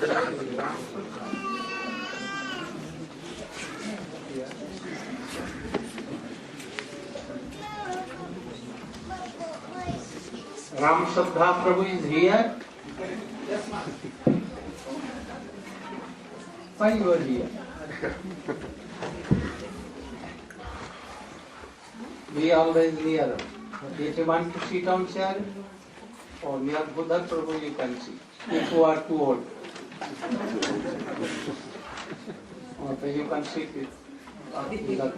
Ram Shraddha Prabhu is here. Why you are here? We always near. If you want to sit on chair or near Buddha Prabhu, you can sit. If you are too old, or you can sit with Buddha.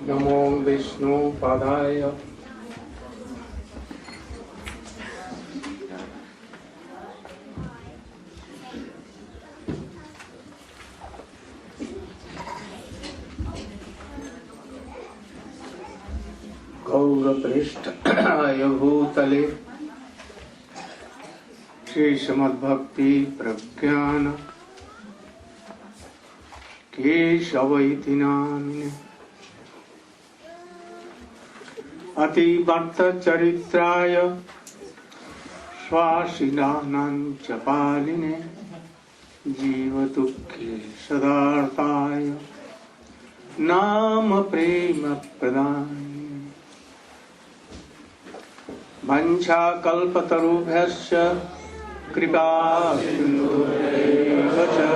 Namo Vishnu Padaya Gaura Prishtaya Bhutale Shri Samad Bhakti Pragyana Keshavaiti Namine Ati Bharta Charitraya Swasidanan Chapaline Jiva Dukhe Sadartaya Nama Prema Pradaya Vancha Kalpatarubhyasya Kripa Sindhurevacha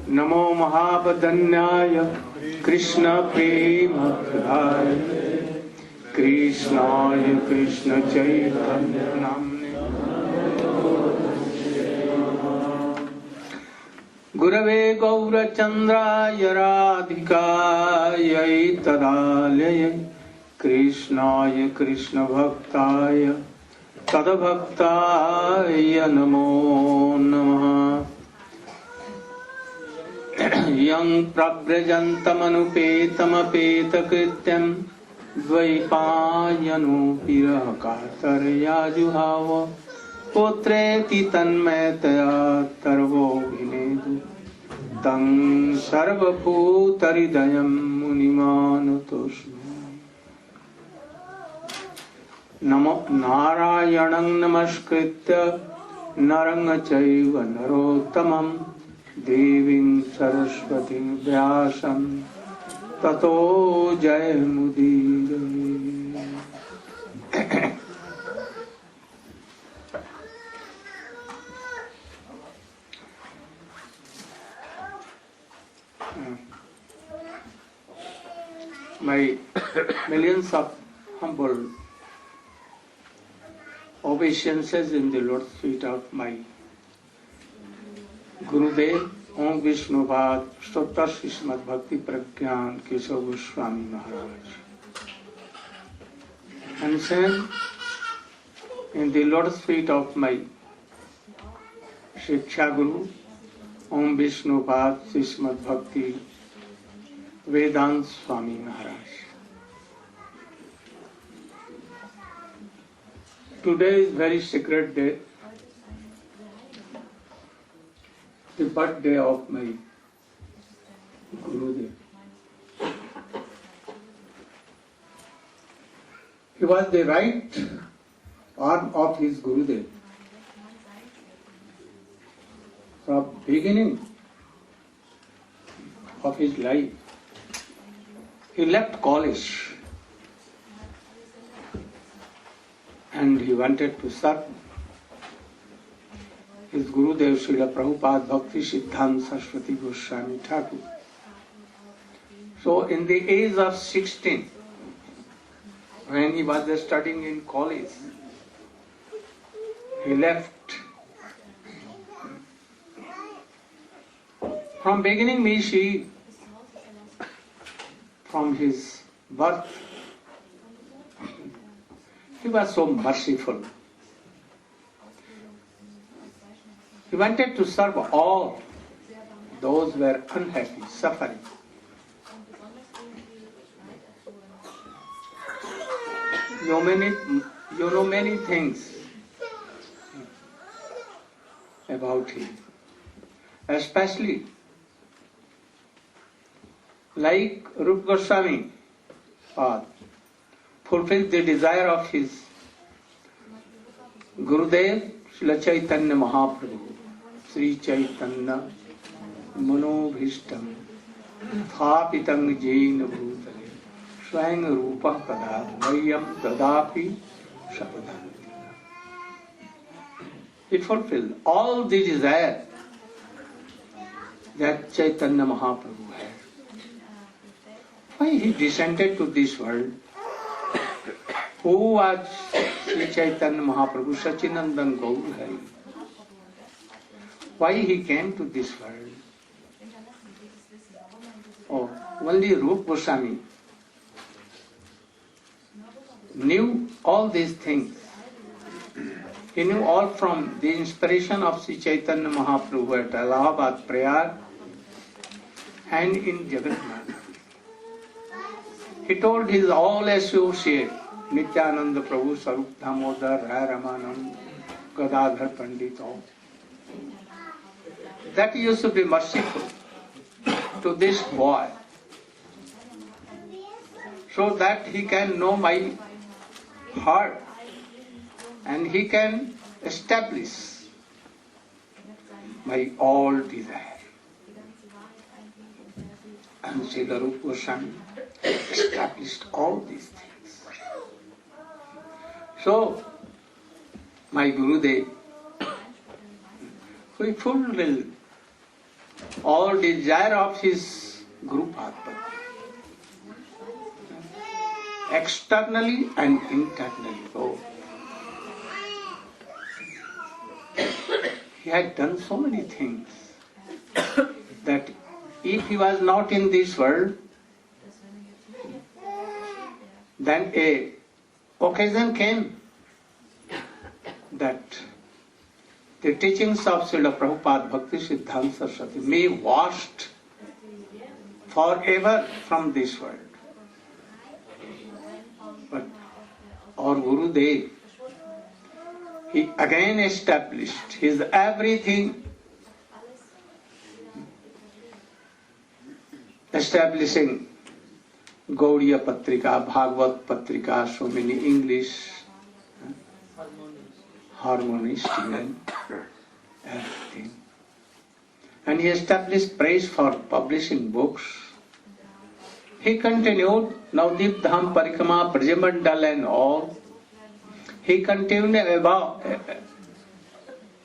Namo Mahabadanyaya Krishna Prema Pradaya Krishnaya Krishna Chaitanya Namne Gurave Gaura Chandraya Radhikaya Tadalaya Krishnaya Krishna Bhaktaya Tadabhaktaya Namo Namaha Yang prabrajantamanopetamapeta-krityam Dvaipayano pirakatarya juhava Putreti tanmetaya tarvo bhinedu Tang sarvabhutaridayam munimanatosmi Namo Narayanam namaskritya Naranga chaiva narottamam Deving Saraswati Vyasam Tato Jayamudira. My millions of humble obeisances in the Lord's feet of my Gurudev, Om Vishnupad, Stottar Srimad Bhakti Pragyan Kesava Swami Maharaj. And then, in the Lotus feet of my Shiksha Guru, Om Vishnupad Srimad Bhakti Vedant Swami Maharaj. Today is very sacred day. The birthday of my Gurudev. He was the right arm of his Gurudev. From beginning of his life, he left college and he wanted to serve his Gurudev Srila Prabhupada Bhakti Siddhanta Saraswati Goswami Thakur. So in the age of 16, when he was studying in college, he left. From beginning Mishi, from his birth, he was so merciful. He wanted to serve all those who were unhappy, suffering. you know many things about him, especially like Rupa Goswami fulfilled the desire of his Gurudev Srila Chaitanya Mahaprabhu, Sri Chaitanya Manobhishtam Thapitang Jaina Bhutale Swayam Rupa Kada Vayam Dadapi Sabadhanti. It fulfilled all the desire that Chaitanya Mahaprabhu had. Why he descended to this world? Who was Sri Chaitanya Mahaprabhu, Sachinandan Gaur Hari? Why he came to this world? Oh, only Rupa Goswami knew all these things. He knew all from the inspiration of Sri Chaitanya Mahaprabhu at Allahabad Prayag and in Jagannath. He told his all associates, Nityananda Prabhu, Sarup Damodar, Rai Ramanand, Gadadhar Pandit, all, that he used to be merciful to this boy, so that he can know my heart and he can establish my all desire. And Srila Rupa Goswami established all these things. So, my Gurudev, who fulfilled all desire of his Guru Padma, externally and internally. So, he had done so many things that if he was not in this world, then a occasion came that the teachings of Srila Prabhupada Bhakti Siddhanta Saraswati may washed forever from this world. But our Gurudev, he again established his everything, establishing Gaudiya Patrika, Bhagavad Patrika, so many English, harmonist, and everything. And he established praise for publishing books. He continued Navdeep Dham Parikama, Brajamandal and all. He continued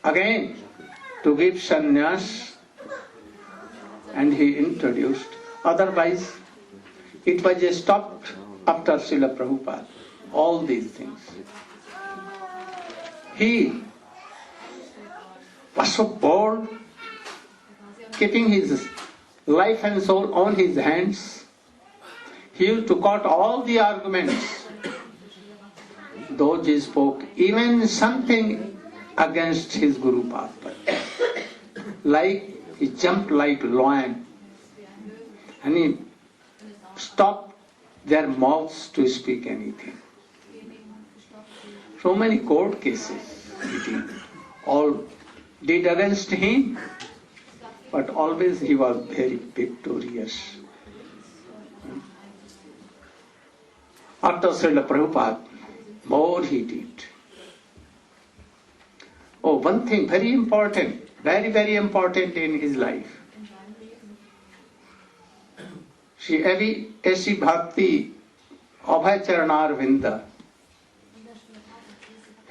again to give sannyas, and he introduced. Otherwise, it was stopped after Srila Prabhupada, all these things. He was so bold, keeping his life and soul on his hands. He used to quote all the arguments, those he spoke, even something against his Guru Padma. Like he jumped like lion, and he stopped their mouths to speak anything. So many court cases all did against him, but always he was very victorious. After Srila Prabhupada, more he did. Oh, one thing very important, very, very important in his life. Shri Esi Bhakti Abhay Charanar Vinda.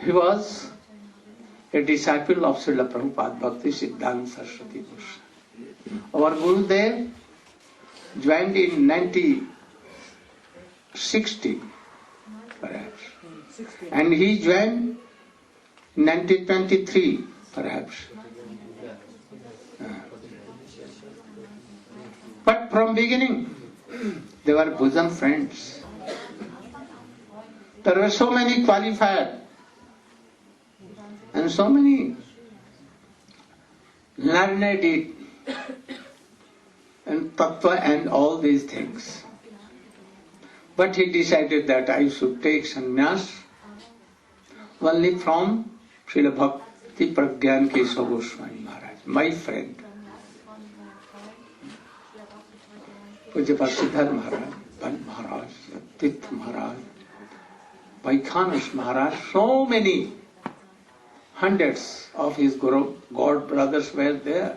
He was a disciple of Srila Prabhupada Bhakti Siddhanta Saraswati Goswami. Our Gurudev joined in 1960, perhaps. And he joined in 1923, perhaps. But from beginning, they were bosom friends. There were so many qualified and so many learned and tattva and all these things. But he decided that I should take sannyas only from Srila Bhakti Pragyan Kesava Goswami Maharaj, my friend. Puja Siddhar Maharaj, Bal Maharaj, Tirth Maharaj, Vaikhanas Maharaj, so many hundreds of his Guru, God brothers were there.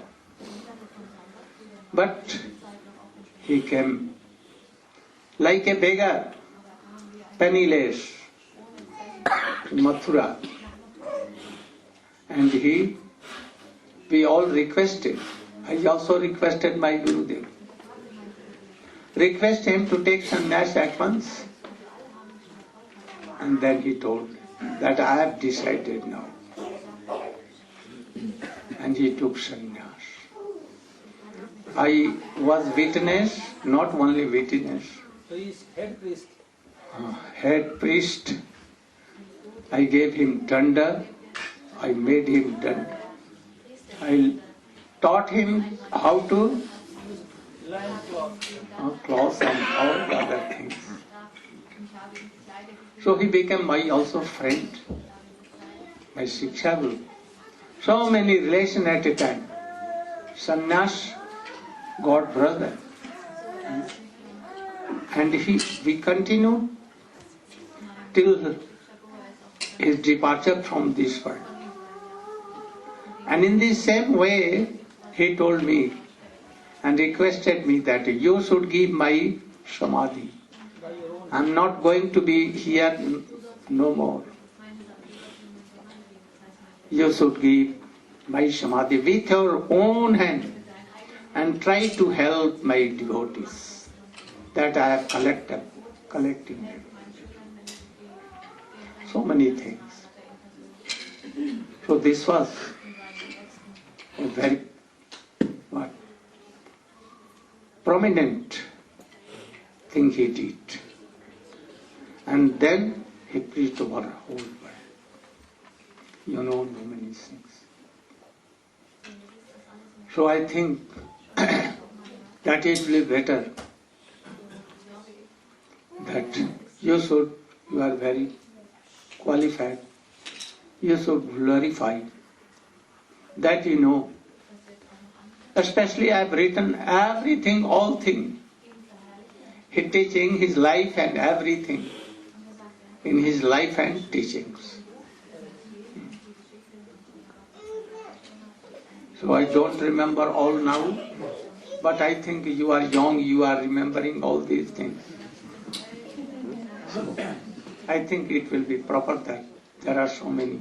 But he came like a beggar, penniless, to Mathura. And we all requested, I also requested my Gurudev, request him to take sannyas at once. And then he told that I have decided now. And he took sannyas. I was witness, not only witness. So he is head priest. Head priest. I gave him danda. I made him danda. I taught him how to cloth and all the other things. So he became my also friend, my Shiksha Guru. So many relations at a time. Sannyas, God brother. And we continued till his departure from this world. And in the same way, he told me and requested me that you should give my samadhi. I am not going to be here no more. You should give my samadhi with your own hand and try to help my devotees that I have collecting. So many things. So this was a very prominent thing he did. And then he preached over the whole world. You know many things. So I think that it will be better that you are very qualified, you should glorify that you know. Especially I have written everything, all things. His teaching, his life and everything in his life and teachings. So I don't remember all now, but I think you are young, you are remembering all these things. So I think it will be proper that there are so many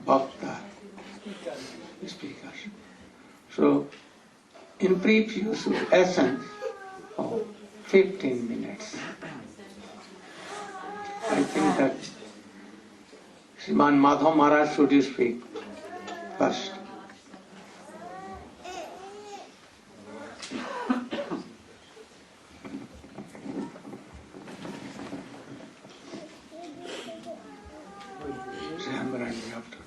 bhakta speakers. So in brief, you should essence of 15 minutes. I think that Sriman Madhav Maharaj should speak first. Sriman after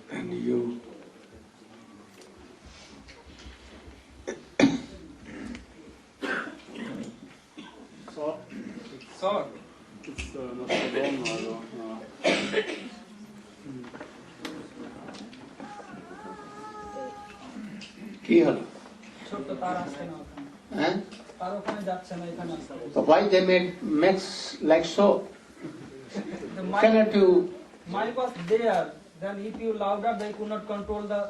then you. Sir. It's not so long now. কি হলো? ছোট তার আসছে না ওখানে। হ্যাঁ? তার ওখানে যাচ্ছে না, এখানে আসছে। So why they makes like so? The mic, Cannot you? mic was there. Then if you louder, they could not control the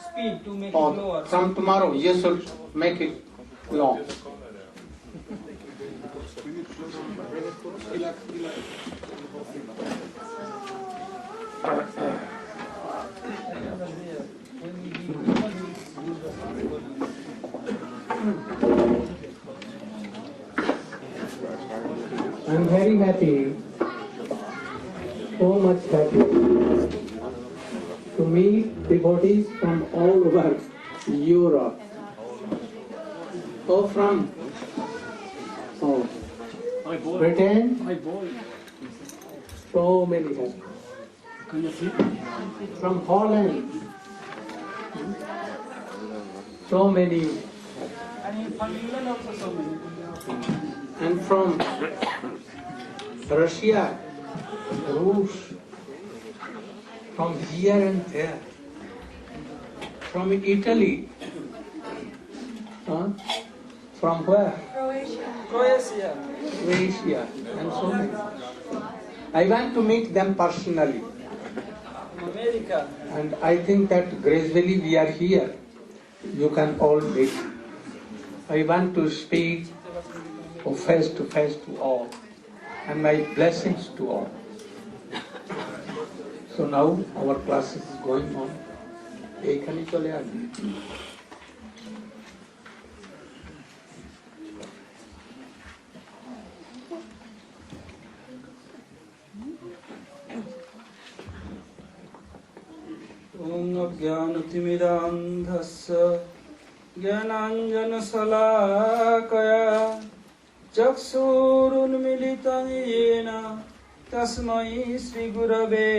speed to make it lower. From tomorrow you should make it long. I'm very happy, so much happy to meet devotees from all over Europe. From Britain, so many have. From Holland, so many. And in England also so many. and from Russia, Rus, from here and there, from Italy, from where? Croatia. Croatia, and so many. I want to meet them personally. America. And I think that gradually we are here. You can all meet. I want to speak face to face to all, and my blessings to all. So now our class is going on. এইখানে চলে আসবে। Om Ajnanatimirandhasya Jnananjanasalakaya Chaksurunmilitam yena Tasmai Sri Gurave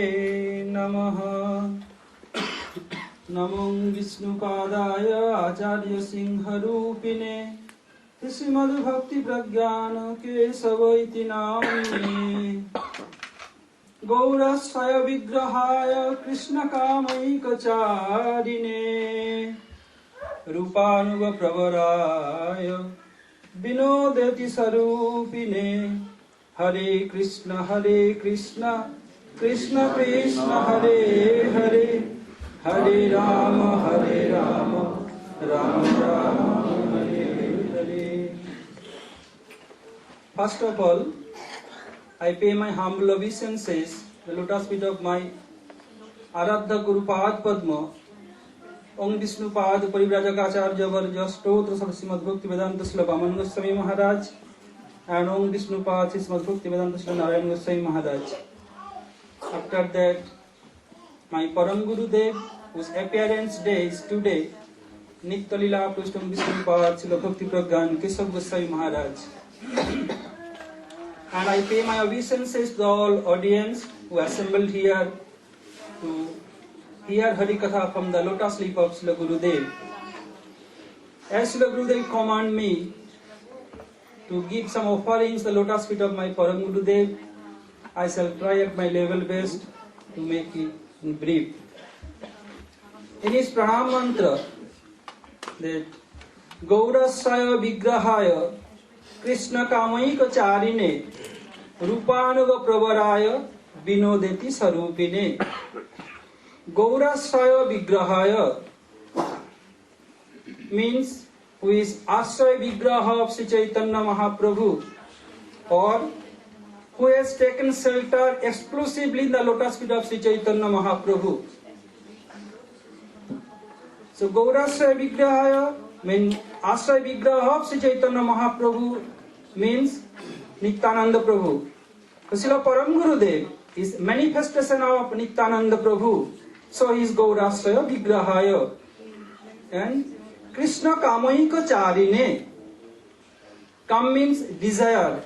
Namaha. Namo Vishnupadaya Acharya Singharupine Srimad Bhakti Pragyana Kesava iti namine Gaurasaya Vigrahaya Krishna Kamaikacharine Rupanuga Pravaraya Vinodati Sarupine Hare Krishna Krishna Krishna Hare Hare Hare Rama Rama Rama Hare Hare. First of all, I pay my humble obeisances the lotus feet of my Aradha Guru Pad Padma, Om Vishnu Pad Parivrajaka Varja Stotra Srimad Bhakti Vedanta Slavamana Swami Maharaj, and Om Vishnu Pad Srimad Bhakti Vedanta Sri Narayana Swami Maharaj. After that, my Param Guru Dev, whose appearance day is today, Nitya Lila Pushtam Vishnu Pad Srila Bhakti Pragyan Keshav Goswami Maharaj. And I pay my obeisances to all audience who assembled here to hear Hari Katha from the lotus leaf of Srila Gurudev. As Srila Gurudev command me to give some offerings the lotus feet of my Param Gurudev, I shall try at my level best to make it in brief. In his pranam mantra, that Gaurasaya Vigrahaya Krishna Kamaika Charine Rupanuga Pravaraya Vinodeti Sarupine. Gaurasaya Vigrahaya means who is Asraya Vigraha of Sri Chaitanya Mahaprabhu, or who has taken shelter exclusively in the lotus feet of Sri Chaitanya Mahaprabhu. So Gaurasaya Vigrahaya means Asraya Vigraha of Sri Chaitanya Mahaprabhu means Nityananda Prabhu. So Srila Param Gurudev is manifestation of Nityananda Prabhu. So he is Gaurasaya Vigrahaya. And Krishna Kamaika Charine. Kam means desire.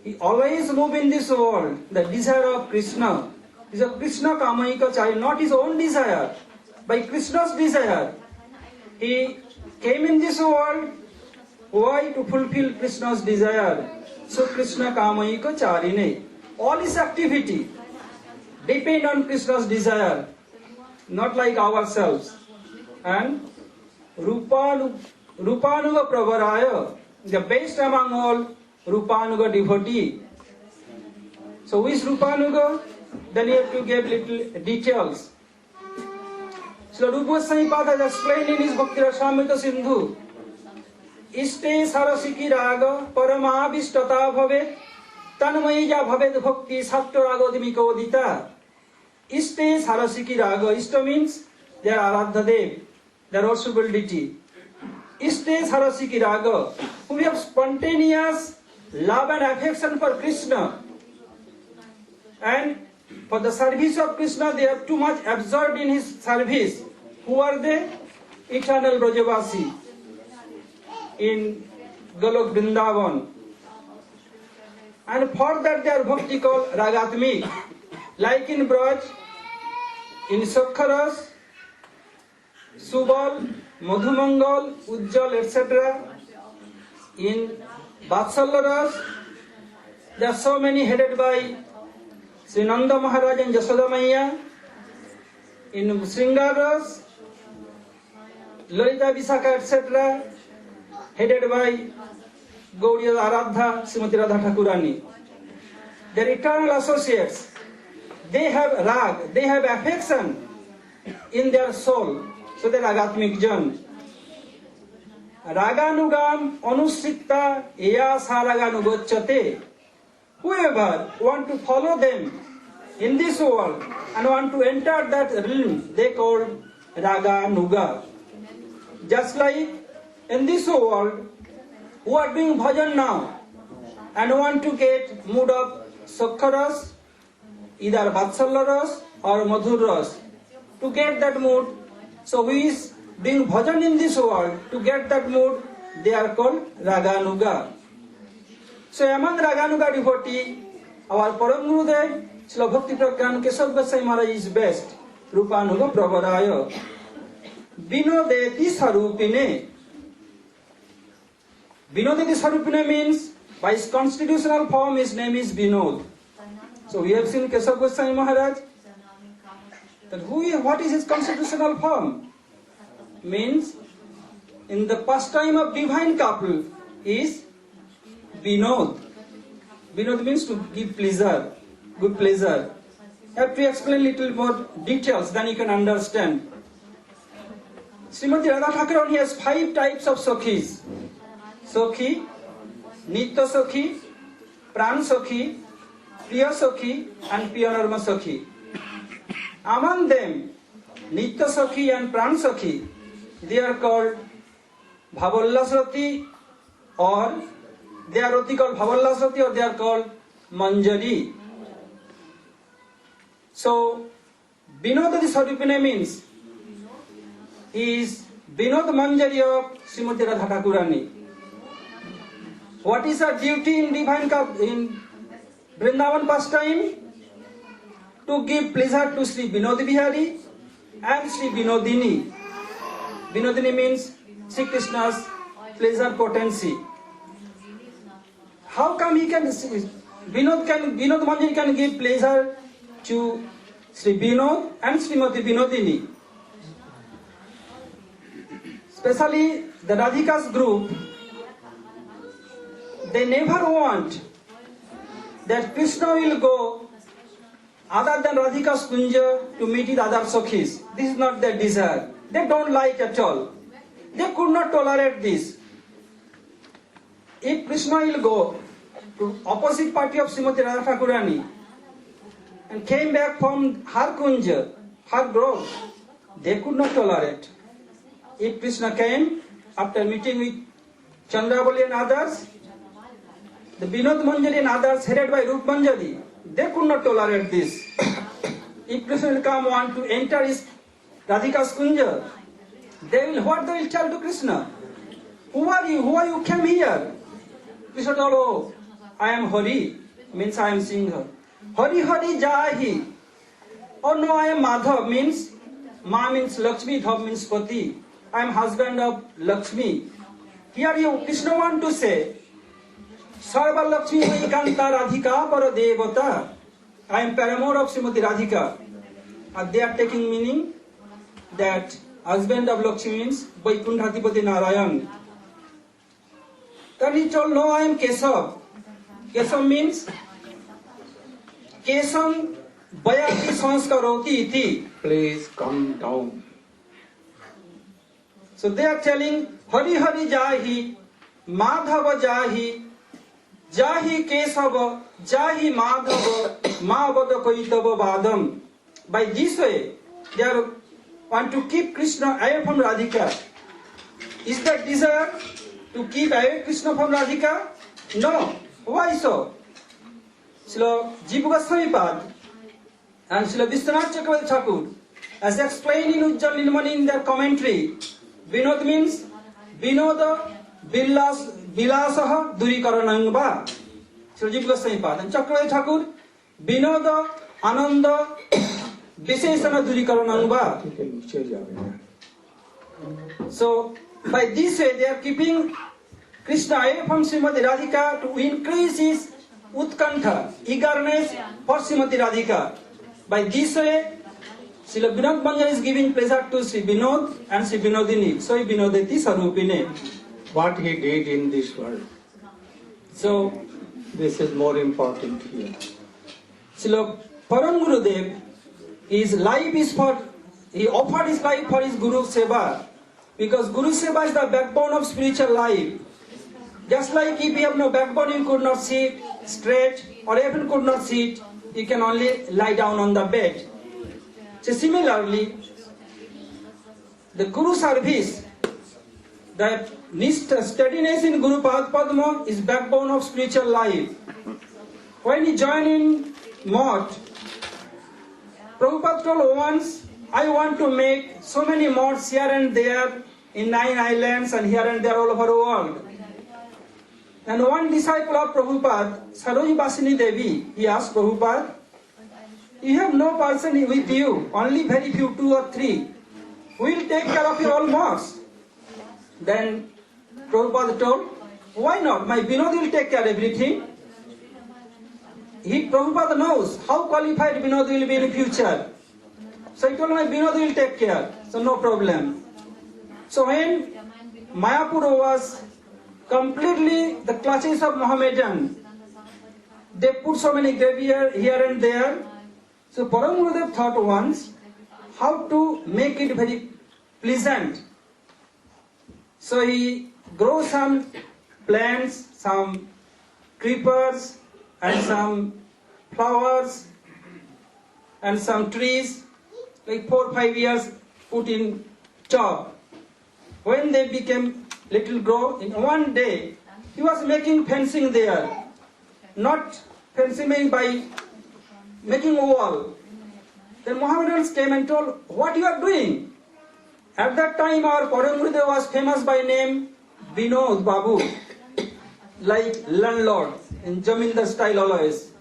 He always moves in this world. The desire of Krishna is a Krishna Kamaika Charine, not his own desire. By Krishna's desire, he came in this world. Why? To fulfill Krishna's desire. So Krishna Kamaika Charine. All his activity depend on Krishna's desire, not like ourselves. And Rupanuga Pravaraya, the best among all Rupanuga devotee. So who is Rupanuga? Then you have to give little details. So Rupa Goswami Pada has explained in his Bhakti Rasamrita Sindhu. Iste sarasiki raga paramabhishtata bhavet tanmaija bhavet bhakti satya ragodimiko dita. Iste sarasiki raga. Ishta means they are Aradha Dev, they are worshipable deity. Iste sarasiki raga, who have spontaneous love and affection for Krishna, and for the service of Krishna they are too much absorbed in his service. Who are they? Eternal Brajavasi in Golok Vrindavan. And for that they are bhakti called Ragatmik. Like in Braj, in Sakharas, Subal, Madhumangal, Ujjal, etc. In Vatsalya Ras, there are so many headed by Sri Nanda Maharaj and Yashoda Maiya. In Sringar Ras, Lalita Visakha, etc., headed by Gauriya Aradha, Srimati Radha Thakurani. Their eternal associates, they have rag, they have affection in their soul, so they are Agatmik Jan. Raganugam Anusritta Eya Saraganugochate. Whoever want to follow them in this world and want to enter that realm, they call Raganuga. Just like in this world, who are doing bhajan now and want to get mood of Sakharas, either Vatsalya Ras or Madhur Ras, to get that mood. So who is doing bhajan in this world, to get that mood, they are called Raganuga. So among Raganuga devotee, our Param Gurudev, Srila Bhakti Pragyan Keshav Goswami Maharaj is best. Rupanuga Prabharaya. Vinodeti Sarupine. Vinodeti Sarupine means, by his constitutional form, his name is Vinod. So we have seen Keshav Goswami Maharaj. That what is his constitutional form? Means, in the pastime of divine couple is Vinod. Vinod means to give pleasure, good pleasure. I have to explain little more details, then you can understand. Srimati Radha Thakurani has 5 types of Sakhis. Sakhi, Nitya Sakhi, Pran Sakhi, Priya Sakhi and Piyanarma Sakhi. Among them, Nitya Sakhi and Pran Sakhi, they are called Bhavallasrati, or they are called Bhavallasrati, or they are called Manjari. So, Vinodati Sarupine means he is Vinod Manjari of Srimati Radha Thakurani. What is her duty in divine in Vrindavan pastime? To give pleasure to Sri Vinod Bihari and Sri Vinodini. Vinodini means Sri Krishna's pleasure potency. How come he can Vinod Manjari can give pleasure to Sri Vinod and Srimati Vinodini? Especially the Radhika's group, they never want that Krishna will go other than Radhika's Kunja to meet with other Sakhis. This is not their desire. They don't like at all. They could not tolerate this. If Krishna will go to opposite party of Srimati Radha Thakurani and came back from her Kunja, her grove, they could not tolerate. If Krishna came after meeting with Chandravali and others, the Vinod Manjari and others headed by Rup Manjari, they could not tolerate this. If Krishna will come want to enter his Radhika's Kunja, what they will tell to Krishna? Who are you? Who are you came here? Krishna told, oh, I am Hari, means I am singer. Hari Hari Jahi. Oh no, I am Madhav, means Ma means Lakshmi, Dhav means Pati. I am husband of Lakshmi. Here you, Krishna want to say, Sarva Lakshmi Vaikanta Radhika Paradevata. I am paramour of Srimati Radhika. And they are taking meaning that husband of Lakshmi means Vaikunthatipati Narayana. Then he told, no, I am Kesav. Kesav means Kesam Bayati Sanskaroti iti. Please calm down. So they are telling Hari Hari Jahi, Madhava Jahi, Jahi Kesava, Jahi Madhava, Mavada Kaitava Vadam. By this way, they are want to keep Krishna away from Radhika. Is that desire to keep away Krishna from Radhika? No. Why so? Srila Jiva Goswami Pad and Srila Vishwanath Chakravarti Thakur, as explained in Ujjal Nilmani in their commentary, Vinod means Vinoda Vilasaha Durikaranangva. Srila Jiva Goswami Pad and Chakravarti Thakur, Vinoda Ananda Visheshana Durikaranangva. So by this way they are keeping Krishna away from Srimati Radhika to increase his utkantha, eagerness for Srimati Radhika. By this way, Srila Vinod Banja is giving pleasure to Sri Vinod and Sri Vinodini. So Vinodati Sarupine. What he did in this world. So This is more important here. Srila Param Gurudev, his life is for, he offered his life for his Guru Seva. Because Guru Seva is the backbone of spiritual life. Just like if you have no backbone, you could not sit straight, or even could not sit, you can only lie down on the bed. So similarly, the Guru service, the steadiness in Guru Padma is backbone of spiritual life. When he joined in mott, Prabhupada told once, I want to make so many motts here and there in 9 islands and here and there all over the world. And one disciple of Prabhupada, Saroji Basini Devi, he asked Prabhupada, you have no person with you, only very few, 2 or 3. Who will take care of your all motts? Then Prabhupada told, why not? My Vinod will take care of everything. Prabhupada knows how qualified Vinod will be in the future. So he told my Vinod will take care. So no problem. So when Mayapur was completely the clutches of Mohammedan, they put so many graveyards here and there. So Param Gurudev thought once how to make it very pleasant. So he grew some plants, some creepers and some flowers and some trees, like 4 or 5 years put in tub. When they became little grow, in one day he was making fencing there, not fencing by making a wall. Then Mohammedans came and told, what you are doing? At that time our Param Gurudev was famous by name Vinod Babu, like landlord in Jamindar style always.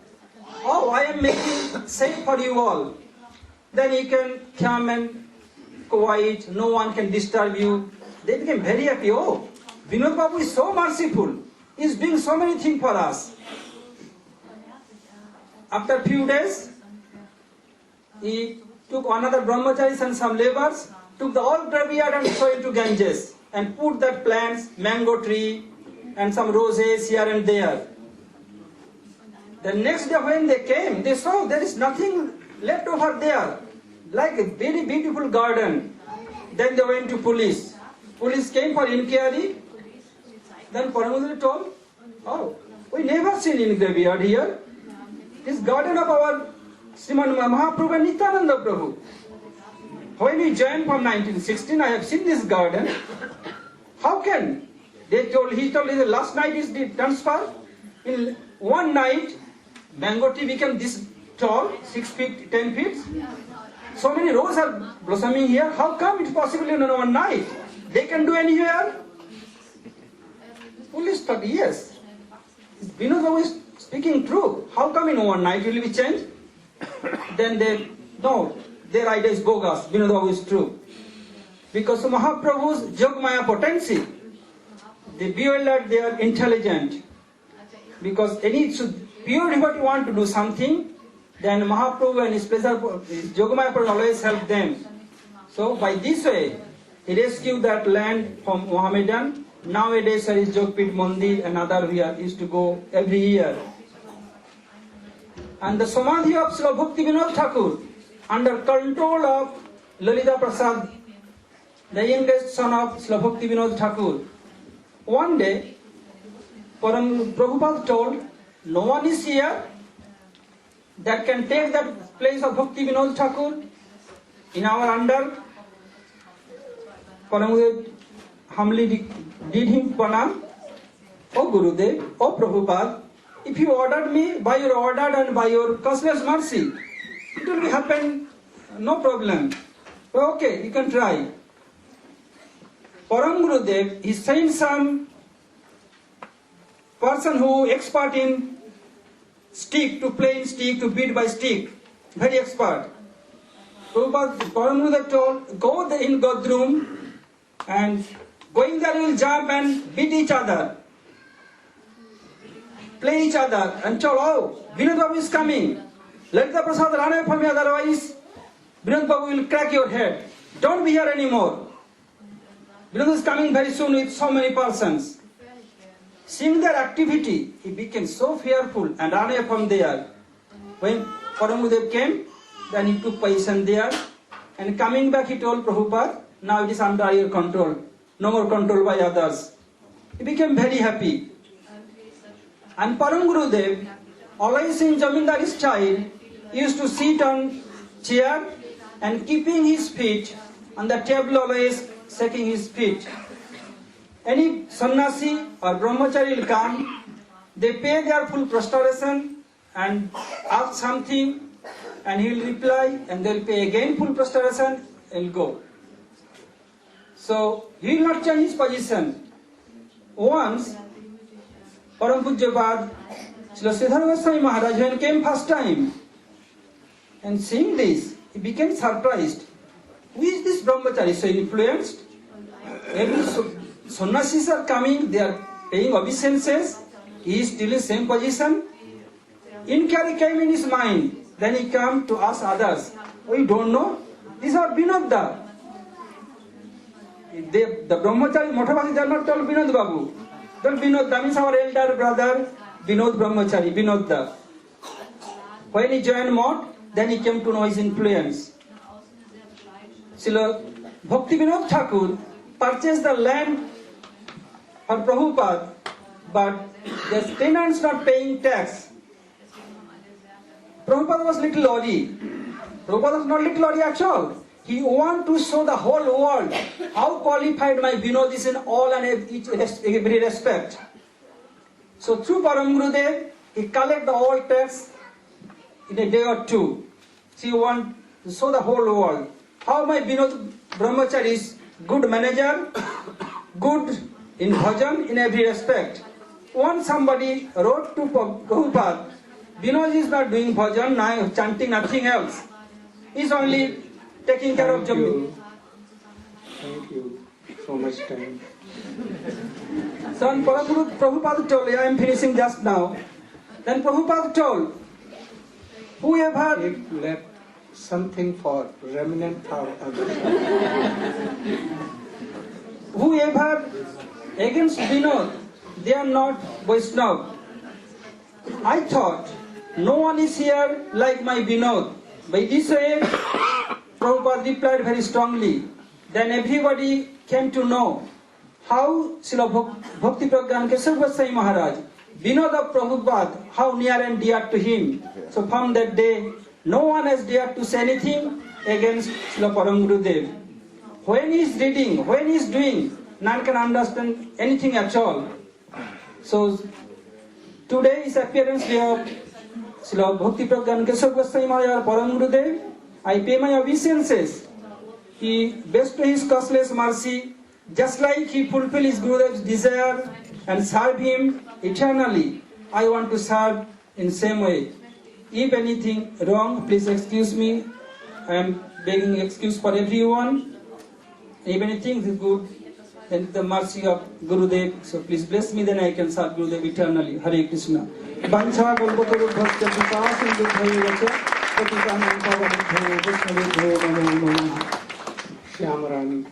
Oh, I am making safe for you all. Then you can come and quiet, no one can disturb you. They became very happy. Oh, Vinod Babu is so merciful. He is doing so many things for us. After a few days, he took another brahmacharis and some laborers, took the old graveyard and threw into Ganges and put that plants, mango tree and some roses here and there. The next day when they came, they saw there is nothing left over there, like a very beautiful garden. Then they went to police. Police came for inquiry. Then Param Gurudev told, oh, we never seen any graveyard here. This garden of our Sriman Mahaprabhu and Nityananda Prabhu. When we joined from 1916, I have seen this garden. How can? He told the last night is the transfer. In one night, mango tree became this tall, 6 feet, 10 feet. So many roses are blossoming here. How come it's possible in one night? They can do anywhere? Police thought, yes. Vinod Babu is speaking true. How come in one night will be changed? Then they, no, their idea is bogus. Vinod Babu is true. Because Mahaprabhu's Jogmaya potency, they bewildered, they are intelligent. Because any pure devotee want to do something, then Mahaprabhu and his pleasure, his Jogmaya potency always help them. So by this way, he rescued that land from Mohammedan. Nowadays there is Jogpit Mandir and other we used to go every year. And the Samadhi of Srila Bhakti Vinod Thakur, under control of Lalita Prasad, the youngest son of Srila Bhakti Vinod Thakur. One day, Prabhupada told, no one is here that can take that place of Bhakti Vinod Thakur in our under. Param Gurudev humbly did him pranam. Oh Gurudev, oh Prabhupada, if you ordered me by your order and by your causeless mercy, it will happen, no problem. Okay, you can try. Param Gurudev is saying some person who expert in stick, to play in stick, to beat by stick, very expert. Param Gurudev told, go in God room and going there you will jump and beat each other. play each other and told, oh, Vinod Babu is coming. Let the prasad run away from you, otherwise Vinod Babu will crack your head. Don't be here anymore. Vinod is coming very soon with so many persons. Seeing their activity, he became so fearful and ran away from there. When Param Gurudev came, then he took position there. And coming back, he told Prabhupada, now it is under your control. No more control by others. He became very happy. And Param Gurudev, always in Jamindari style, used to sit on chair and keeping his feet on the table, always shaking his feet. Any sannyasi or brahmachari will come, they pay their full prostration and ask something, and he will reply, and they will pay again full prostration and go. So he will not change his position. Once, Param Pujyapad Srila Sridhar Goswami Maharaj, when came first time, and seeing this, he became surprised. Who is this brahmachari so influenced? Every sannyasis are coming, they are paying obeisances, he is still in same position. Inquiry came in his mind. Then he came to ask others. Oh, you don't know? These are Vinodda. The brahmachari, Mothavasis, they are not told Vinod Babu. Then Vinodda means our elder brother, Vinod Brahmachari, Vinodda. When he joined Mott, then he came to know his influence. Srila Bhakti Vinod Thakur purchased the land for Prabhupada, but the tenants not paying tax. Prabhupada was little worried. Prabhupada was not little worried at all. He wanted to show the whole world how qualified my Vinod is in all and every respect. So through Param Gurudev, he collected all tax in a day or two. So he wanted to show the whole world how my Vinod Brahmachari is good manager, good in bhajan in every respect. Once somebody wrote to Prabhupada, Vinod is not doing bhajan, chanting, nothing else. He's only taking care of Jammu. Thank you. So much time. So Prabhupada told, I am finishing just now. Then Prabhupada told, whoever It left something for remnant for others. Whoever against Vinod, they are not Vaishnava. I thought, no one is here like my Vinod. By this way, Prabhupada replied very strongly. Then everybody came to know how Srila Bhakti Pragyan Keshav Goswami Maharaj, Vinod of Prabhupada, how near and dear to him. So from that day, no one has dared to say anything against Srila Param Gurudev. When he is reading, when he is doing, none can understand anything at all. So today is appearance day of Srila Bhakti Pragyan Keshav Goswami Maharaj Param Gurudev. I pay my obeisances. He bestowed his causeless mercy, just like he fulfilled his Gurudev's desire and serve him eternally. I want to serve in same way. If anything wrong, please excuse me. I am begging excuse for everyone. If anything is good, then the mercy of Gurudev. So please bless me, then I can serve Gurudev eternally. Hare Krishna. Vancha Golgotaru Bhakti Vikas in Dukhayi Shyam Rani.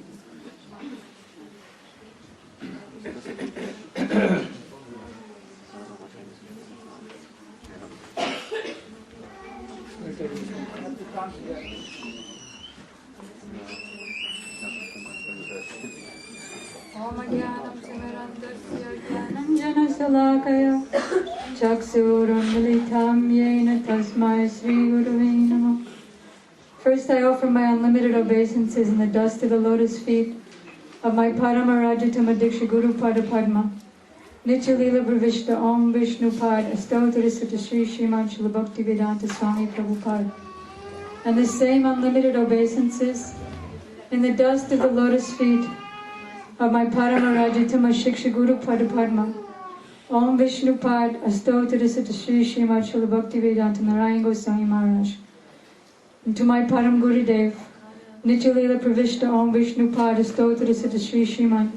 Salakaya Chaksuramilitam Yena Tasmai Sri Gurave Namo. First I offer my unlimited obeisances in the dust of the lotus feet of my Paramarajatam Diksha Guru Pada Padma. Nityalila Pravishta Om Vishnu Pad Astottarasata Sri Sriman Srila Bhakti Vedanta Swami Prabhupada. And the same unlimited obeisances in the dust of the lotus feet of my Paramarajatam Shiksha Guru Pada Padma. Om Vishnu Pad Astottarasata Sri Srimad Srila Bhakti Vedanta Narayana Goswami Maharaj. And to my Param Gurudev, Nityalila Pravishta Om Vishnu Pad Astottarasata Sri Srimad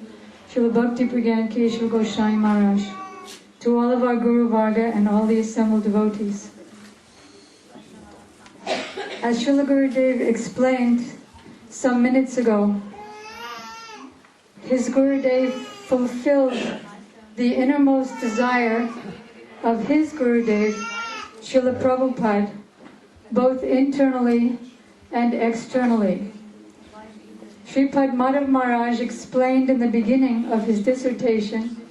Srila Bhakti Pragyan Keshav Goswami Maharaj. to all of our Guru Varga and all the assembled devotees. As Srila Gurudev explained some minutes ago, his Gurudev fulfilled the innermost desire of his Gurudev, Srila Prabhupada, both internally and externally. Sripad Madhav Maharaj explained in the beginning of his dissertation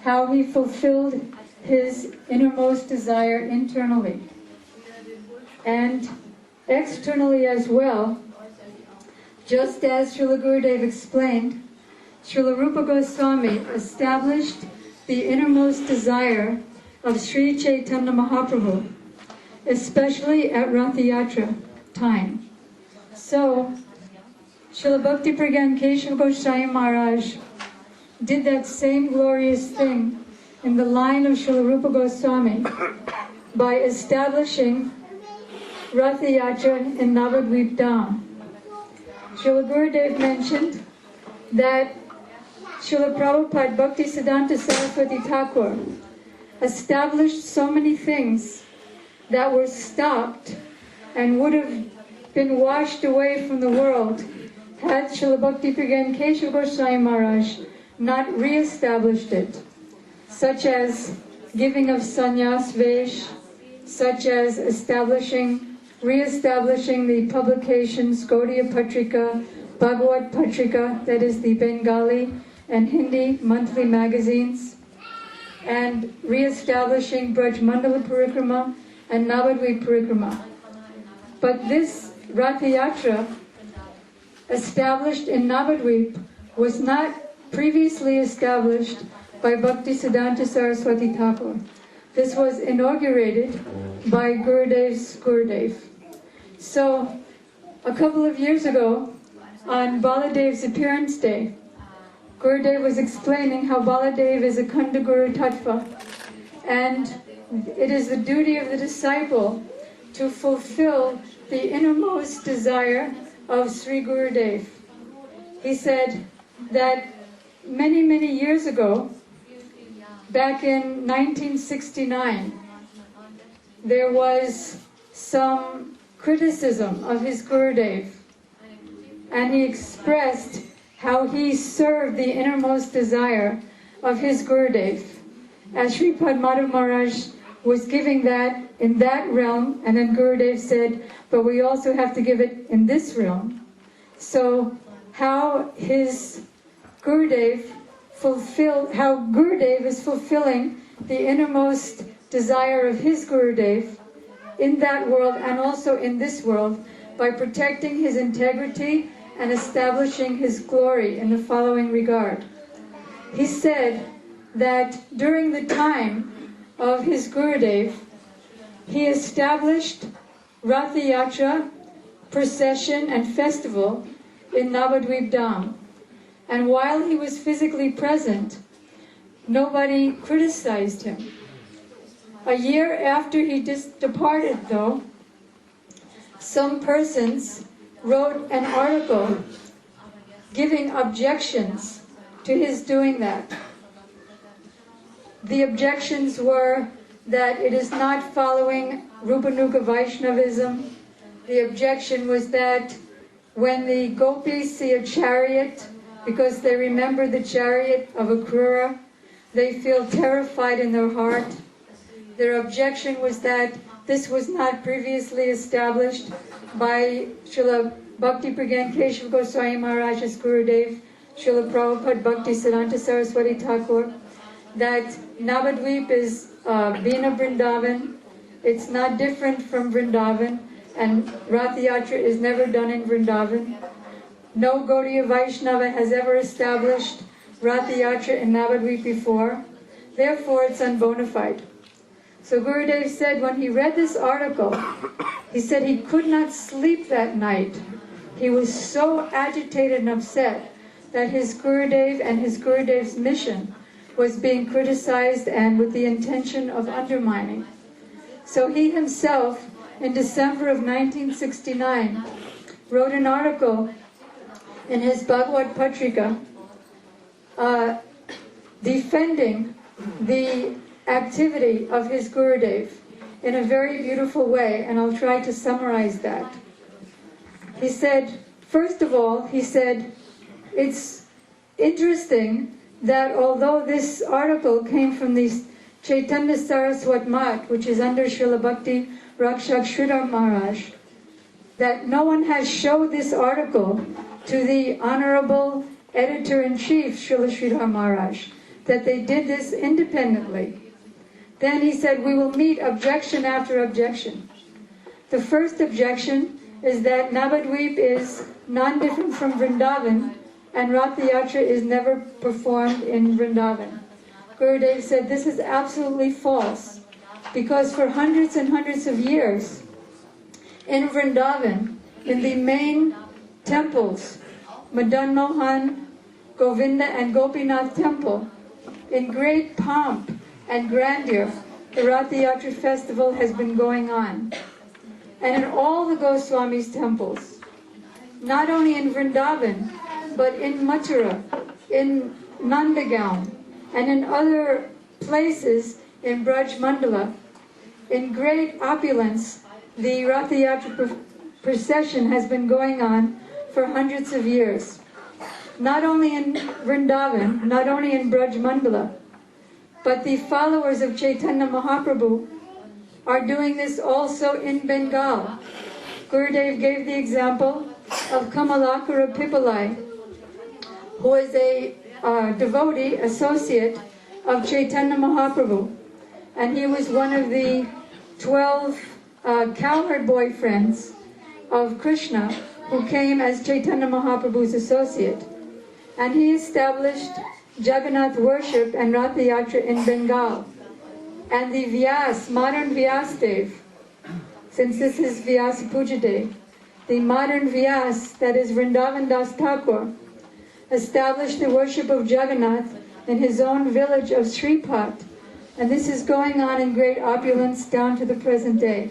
how he fulfilled his innermost desire internally. And externally as well, just as Srila Gurudev explained, Srila Rupa Goswami established the innermost desire of Sri Chaitanya Mahaprabhu, especially at Rath Yatra time. So, Srila Bhakti Pragyan Keshav Goswami Maharaj did that same glorious thing in the line of Srila Rupa Goswami by establishing Rath Yatra in Navadvip Dham. Srila Gurudev mentioned that Srila Prabhupada Bhaktisiddhanta Saraswati Thakur established so many things that were stopped and would have been washed away from the world had Srila Bhakti Pragyan Keshav Goswami Maharaj not re-established it, such as giving of sannyas vesh, such as re-establishing the publications Gaudiya Patrika, Bhagavad Patrika, that is the Bengali and Hindi monthly magazines, and re-establishing Braj Mandala Parikrama and Navadvip Parikrama. But this Rath Yatra established in Navadvip was not previously established by Bhaktisiddhanta Saraswati Thakur. This was inaugurated by Gurudev's Gurudev. So, a couple of years ago, on Baladev's appearance day, Gurudev was explaining how Baladev is a Khanda Guru Tattva, and it is the duty of the disciple to fulfill the innermost desire of Sri Gurudev. He said that many, many years ago, back in 1969, there was some criticism of his Gurudev, and he expressed how he served the innermost desire of his Gurudev. As Sripad Madhav Maharaj was giving that in that realm, and then Gurudev said, but we also have to give it in this realm. So how his Gurudev how Gurudev is fulfilling the innermost desire of his Gurudev in that world and also in this world by protecting his integrity and establishing his glory in the following regard. He said that during the time of his Gurudev, he established Rath Yatra, procession and festival in Navadvip Dham. And while he was physically present, nobody criticized him. A year after he departed, though, some persons wrote an article giving objections to his doing that. The objections were that it is not following Rupanuga Vaishnavism. The objection was that when the gopis see a chariot, because they remember the chariot of Akrura, they feel terrified in their heart. Their objection was that this was not previously established by Srila Bhakti Pragyan Keshav Goswami Maharaj's Gurudev, Srila Prabhupada Bhaktisiddhanta Saraswati Thakur, that Navadvip is Veena Vrindavan. It's not different from Vrindavan, and Rath Yatra is never done in Vrindavan. No Gaudiya Vaishnava has ever established Rath Yatra in Navadvip before. Therefore, it's unbona fide. So Gurudev said when he read this article, he said he could not sleep that night. He was so agitated and upset that his Gurudev and his Gurudev's mission was being criticized and with the intention of undermining. So he himself, in December of 1969, wrote an article in his Bhagavad Patrika defending the activity of his Gurudev in a very beautiful way, and I'll try to summarize that. He said, first of all, he said, it's interesting that although this article came from the Chaitanya Saraswat Math, which is under Srila Bhakti Rakshak Sridhar Maharaj, that no one has showed this article to the Honorable Editor-in-Chief Srila Sridhar Maharaj, that they did this independently. Then he said, we will meet objection after objection. The first objection is that Navadvip is non-different from Vrindavan, and Rath Yatra is never performed in Vrindavan. Gurudev said this is absolutely false, because for hundreds and hundreds of years, in Vrindavan, in the main temples, Madan Mohan, Govinda and Gopinath temple, in great pomp and grandeur, the Rath Yatra festival has been going on. And in all the Goswamis' temples, not only in Vrindavan, but in Mathura, in Nandagaon, and in other places in Braj Mandala, in great opulence, the Rath Yatra procession has been going on for hundreds of years. Not only in Vrindavan, not only in Braj Mandala, but the followers of Chaitanya Mahaprabhu are doing this also in Bengal. Gurudev gave the example of Kamalakara Pipalai, who is a devotee, associate of Chaitanya Mahaprabhu. And he was one of the 12 cowherd boyfriends of Krishna who came as Chaitanya Mahaprabhu's associate. And he established Jagannath worship and Rath Yatra in Bengal. And the Vyas, modern Vyas Dev, since this is Vyasa Puja Day, the modern Vyas, that is Vrindavan Das Thakur, established the worship of Jagannath in his own village of Sripat. And this is going on in great opulence down to the present day.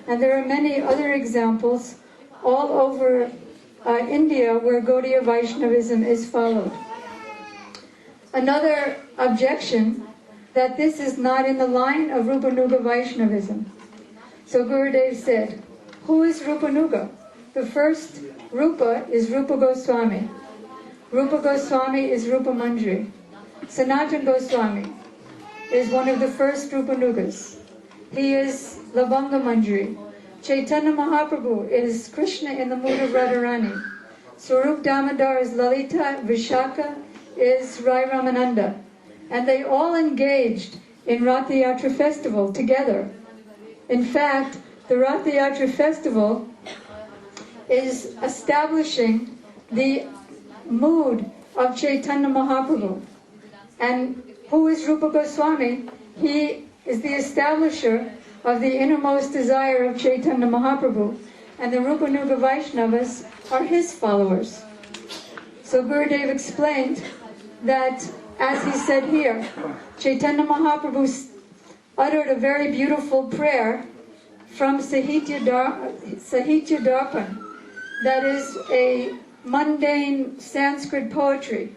And there are many other examples all over India where Gaudiya Vaishnavism is followed. Another objection, that this is not in the line of Rupanuga Vaishnavism. So Gurudev said, who is Rupanuga? The first Rupa is Rupa Goswami. Rupa Goswami is Rupa Manjari. Sanatana Goswami is one of the first Rupanugas. He is Lavanga Manjari. Chaitanya Mahaprabhu is Krishna in the mood of Radharani. Swarup Damodar is Lalita. Vishaka is Rai Ramananda. And they all engaged in Rath Yatra festival together. In fact, the Rath Yatra festival is establishing the mood of Chaitanya Mahaprabhu. And who is Rupa Goswami? He is the establisher of the innermost desire of Chaitanya Mahaprabhu, and the Rupanuga Vaishnavas are his followers. So Gurudev explained that, as he said here, Chaitanya Mahaprabhu uttered a very beautiful prayer from Sahitya Darpan, that is a mundane Sanskrit poetry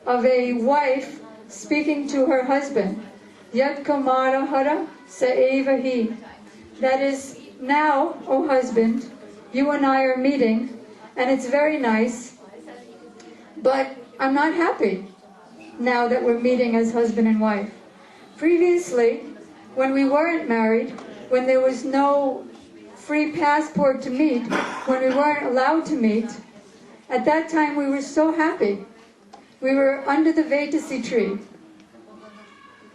of a wife speaking to her husband, Yad Kamara Hara Saeva Hi. That is, now, O husband, you and I are meeting, and it's very nice, but I'm not happy now that we're meeting as husband and wife. Previously, when we weren't married, when there was no free passport to meet, when we weren't allowed to meet, at that time we were so happy. We were under the Vetasi tree.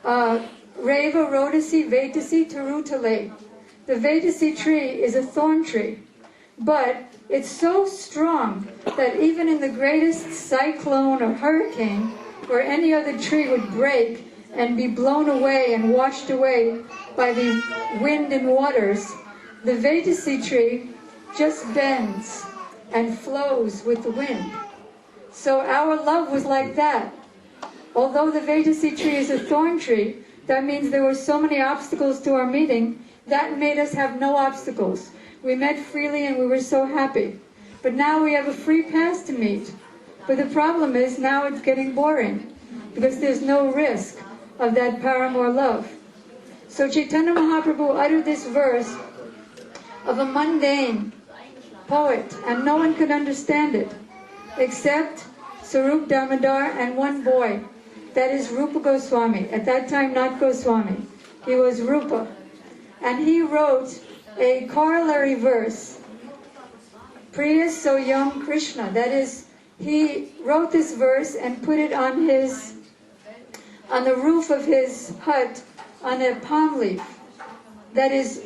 Reva Rodasi Vetasi Tarutale. The Vetasi tree is a thorn tree, but it's so strong that even in the greatest cyclone or hurricane, where any other tree would break and be blown away and washed away by the wind and waters, the Vetasi tree just bends and flows with the wind. So our love was like that. Although the Vetasi tree is a thorn tree, that means there were so many obstacles to our meeting, that made us have no obstacles. We met freely and we were so happy. But now we have a free pass to meet. But the problem is now it's getting boring, because there's no risk of that paramour love. So Chaitanya Mahaprabhu uttered this verse of a mundane poet, and no one could understand it except Sarup Damodar and one boy, that is Rupa Goswami. At that time, not Goswami, he was Rupa. And he wrote a corollary verse, Priya Soyam Krishna. That is, he wrote this verse and put it on the roof of his hut on a palm leaf. That is,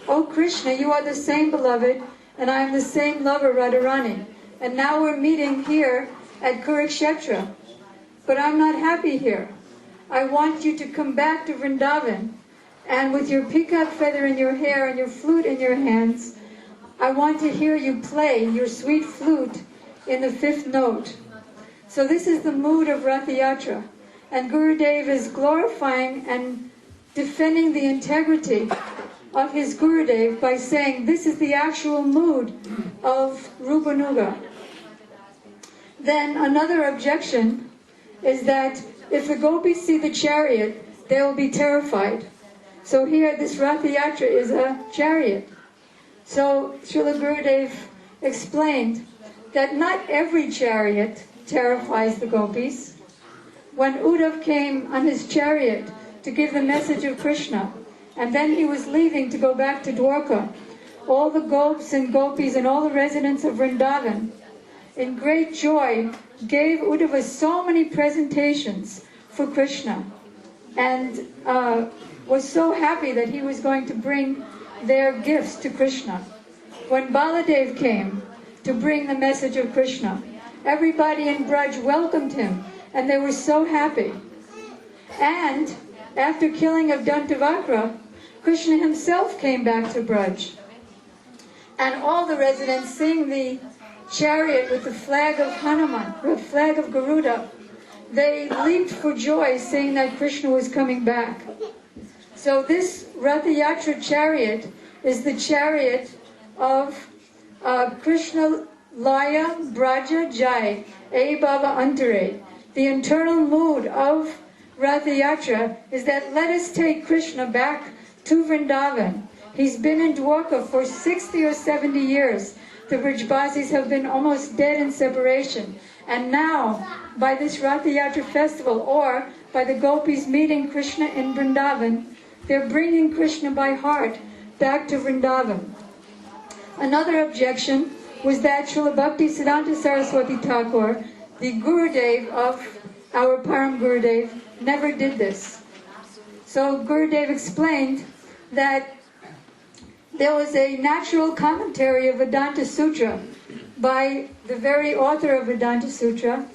O Krishna, you are the same beloved, and I am the same lover, Radharani. And now we're meeting here at Kurukshetra. But I'm not happy here. I want you to come back to Vrindavan, and with your peacock feather in your hair and your flute in your hands, I want to hear you play your sweet flute in the 5th note. So this is the mood of Ratha Yatra. And Gurudev is glorifying and defending the integrity of his Gurudev by saying this is the actual mood of Rupanuga. Then another objection is that if the gopis see the chariot, they will be terrified. So here this Ratha Yatra is a chariot. So Srila Gurudev explained that not every chariot terrifies the gopis. When Uddhav came on his chariot to give the message of Krishna, and then he was leaving to go back to Dwarka, all the gopis and gopis and all the residents of Vrindavan, in great joy, gave Uddhava so many presentations for Krishna, and was so happy that he was going to bring their gifts to Krishna. When Baladev came to bring the message of Krishna, everybody in Braj welcomed him, and they were so happy. And after killing of Dantavakra, Krishna himself came back to Braj. And all the residents, seeing the chariot with the flag of Hanuman, the flag of Garuda, they leaped for joy, saying that Krishna was coming back. So this Ratha Yatra chariot is the chariot of Krishna Laya Braja Jai, E Baba Antare. The internal mood of Ratha Yatra is that let us take Krishna back to Vrindavan. He's been in Dwarka for 60 or 70 years. The Brajbasis have been almost dead in separation. And now, by this Ratha Yatra festival, or by the gopis meeting Krishna in Vrindavan, they're bringing Krishna by heart back to Vrindavan. Another objection was that Srila Bhakti Siddhanta Saraswati Thakur, the Gurudev of our Param Gurudev, never did this. So Gurudev explained that there was a natural commentary of Vedanta Sutra by the very author of Vedanta Sutra,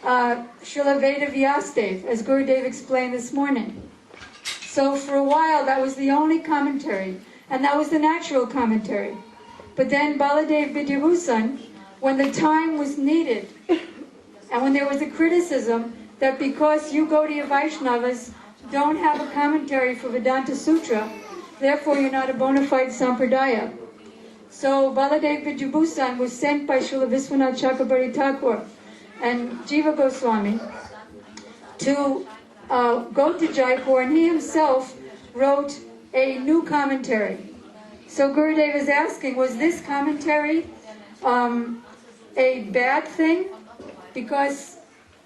Srila Veda Vyasadev, as Gurudev explained this morning. So for a while that was the only commentary, and that was the natural commentary. But then Baladev Vidyabhusan, when the time was needed, and when there was a criticism that because you Gaudiya Vaishnavas don't have a commentary for Vedanta Sutra, therefore you're not a bona fide sampradaya. So Baladev Vidyabhusan was sent by Srila Viswanath Chakrabarti Thakur and Jiva Goswami to go to Jaipur, and he himself wrote a new commentary. So Gurudev is asking, was this commentary a bad thing because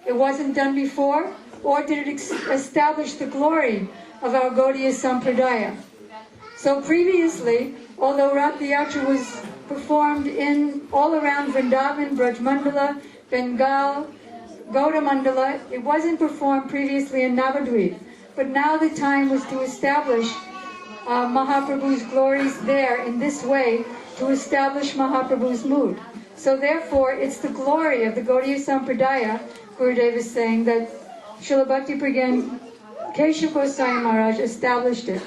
it wasn't done before, or did it establish the glory of our Gaudiya Sampradaya? So previously, although Ratha Yatra was performed in all around Vrindavan, Brajmandala, Bengal, Gaudamandala, it wasn't performed previously in Navadvip. But now the time was to establish Mahaprabhu's glories there in this way, to establish Mahaprabhu's mood. So therefore, it's the glory of the Gaudiya Sampradaya, Gurudev is saying, that Srila Bhakti Pragyan Keshav Goswami Maharaj established it.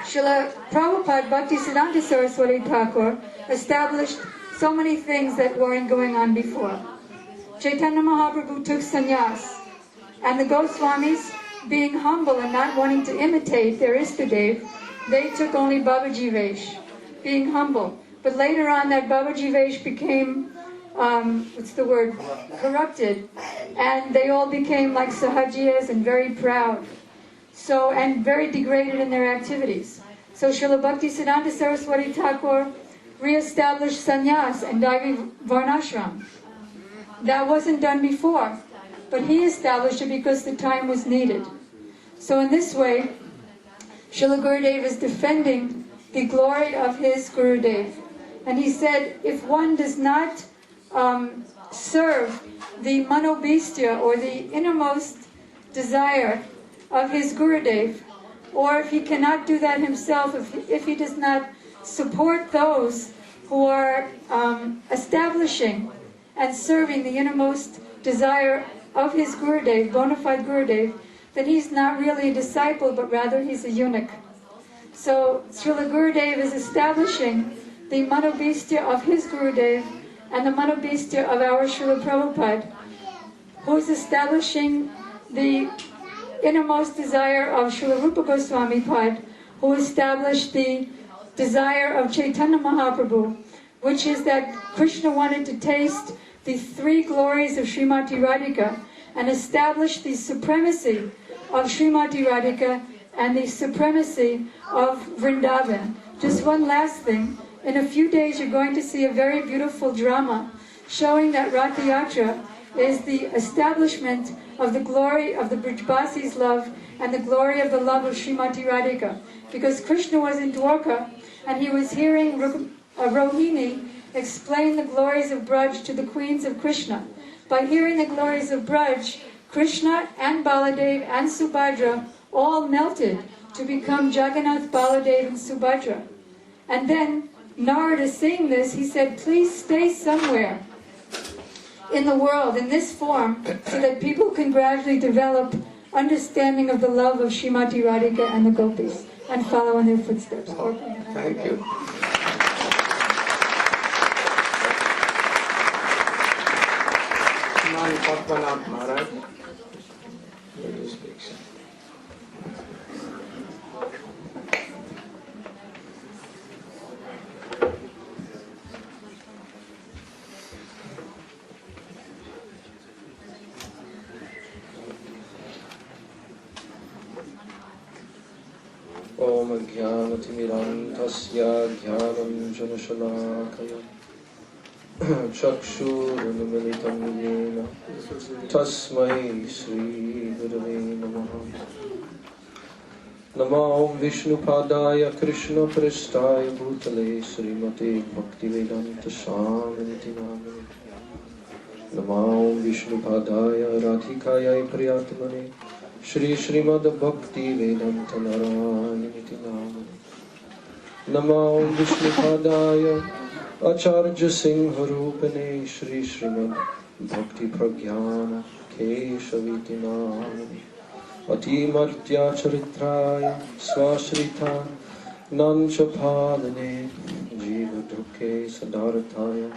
Srila Prabhupada Bhakti Siddhanta Saraswati Thakur established so many things that weren't going on before. Chaitanya Mahaprabhu took sannyas, and the Goswamis, being humble and not wanting to imitate their Istadev, they took only Babaji Vesh, being humble. But later on that Babaji Vesh became, corrupted, and they all became like Sahajiyas and very proud. So, and very degraded in their activities. So Srila Bhaktisiddhanta Saraswati Thakur re-established sannyas and Daivi Varnashram. That wasn't done before, but he established it because the time was needed. So in this way, Srila Gurudev is defending the glory of his Gurudev. And he said, if one does not serve the manobhistya, or the innermost desire of his Gurudev, or if he cannot do that himself, if he does not support those who are establishing and serving the innermost desire of his Gurudev, bona fide Gurudev, then he's not really a disciple, but rather he's a eunuch. So Srila Gurudev is establishing the manobhistya of his Gurudev and the manobhistya of our Srila Prabhupada, who is establishing the innermost desire of Srila Rupa Goswami Pad, who established the desire of Chaitanya Mahaprabhu, which is that Krishna wanted to taste the three glories of Srimati Radhika and establish the supremacy of Srimati Radhika and the supremacy of Vrindavan. Just one last thing. In a few days you're going to see a very beautiful drama showing that Rath Yatra is the establishment of the glory of the Brijbasi's love and the glory of the love of Srimati Radhika. Because Krishna was in Dwarka and he was hearing Rohini explain the glories of Braj to the queens of Krishna. By hearing the glories of Braj, Krishna and Baladev and Subhadra all melted to become Jagannath, Baladev and Subhadra. And then Narada, seeing this, he said, please stay somewhere in the world in this form so that people can gradually develop understanding of the love of Srimati Radhika and the gopis and follow in their footsteps. Thank you. Now Padmanath Maharaj, you speak. Om Jnanatimirandhasya Jnananjanashalakaya Chakshurunmilitam Yena Tasmai Sri Gurave Namaha. Namo Vishnupadaya Krishna Prestaya Bhutale Srimate Bhaktivedanta Swaminiti Namane. Namo Vishnupadaya Radhikaya Priyatmane Shri Srimad Bhakti Vedanta Narayana Namane. Namo Vishnupadaya Acharya Singha Rupane Shri Srimad Bhakti Pragyana Keshaviti Namane. Ati Martya Charitraya Swashrita Nancha Padane Jiva Dukhe Sadarthaya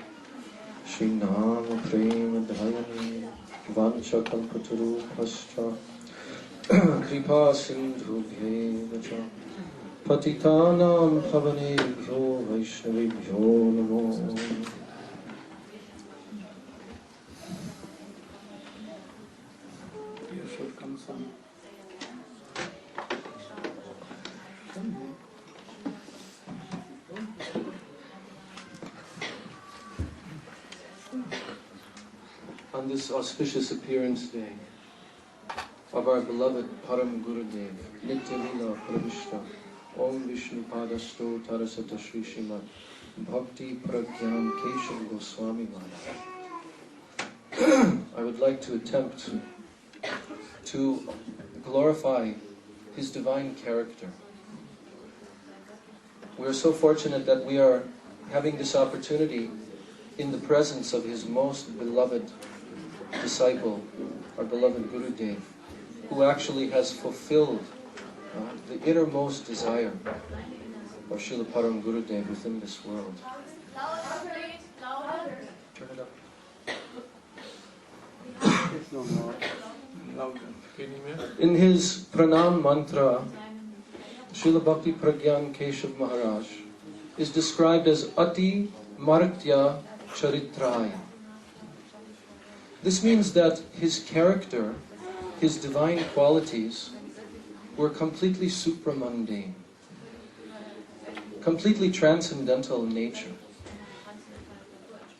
Shri Nama Prema Dhyane Vancha Kalpaturu Pascha Kripa Sindhu Bheva Patitanam Pavanebhyo Vaishnavibhyo Namo. You should come some. On this auspicious appearance day of our beloved Param Gurudev, Nitya Lila Pravishta, Om Vishnu Padasto Tarasata Shri Srimad Bhakti Pragyan Keshav Goswami Maharaj, I would like to attempt to glorify his divine character. We are so fortunate that we are having this opportunity in the presence of his most beloved disciple, our beloved Gurudev, who actually has fulfilled the innermost desire of Srila Param Gurudev within this world. Turn it up. No more. Louder. Can you hear? In his pranam mantra, Srila Bhakti Pragyan Keshav Maharaj is described as Ati Martya Charitraya. This means that his character, his divine qualities, We're completely supramundane, completely transcendental in nature.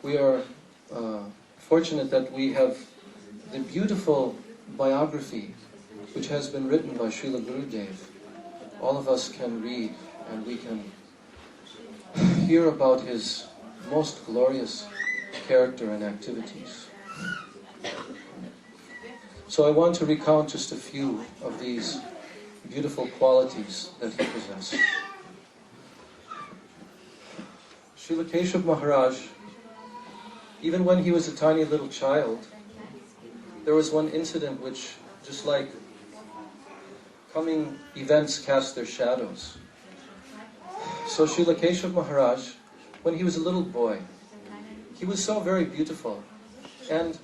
We are fortunate that we have the beautiful biography which has been written by Srila Gurudev. All of us can read and we can hear about his most glorious character and activities. So I want to recount just a few of these beautiful qualities that he possessed. Srila Keshav Maharaj, even when he was a tiny little child, there was one incident which, just like coming events cast their shadows. So Srila Keshav Maharaj, when he was a little boy, he was so very beautiful, and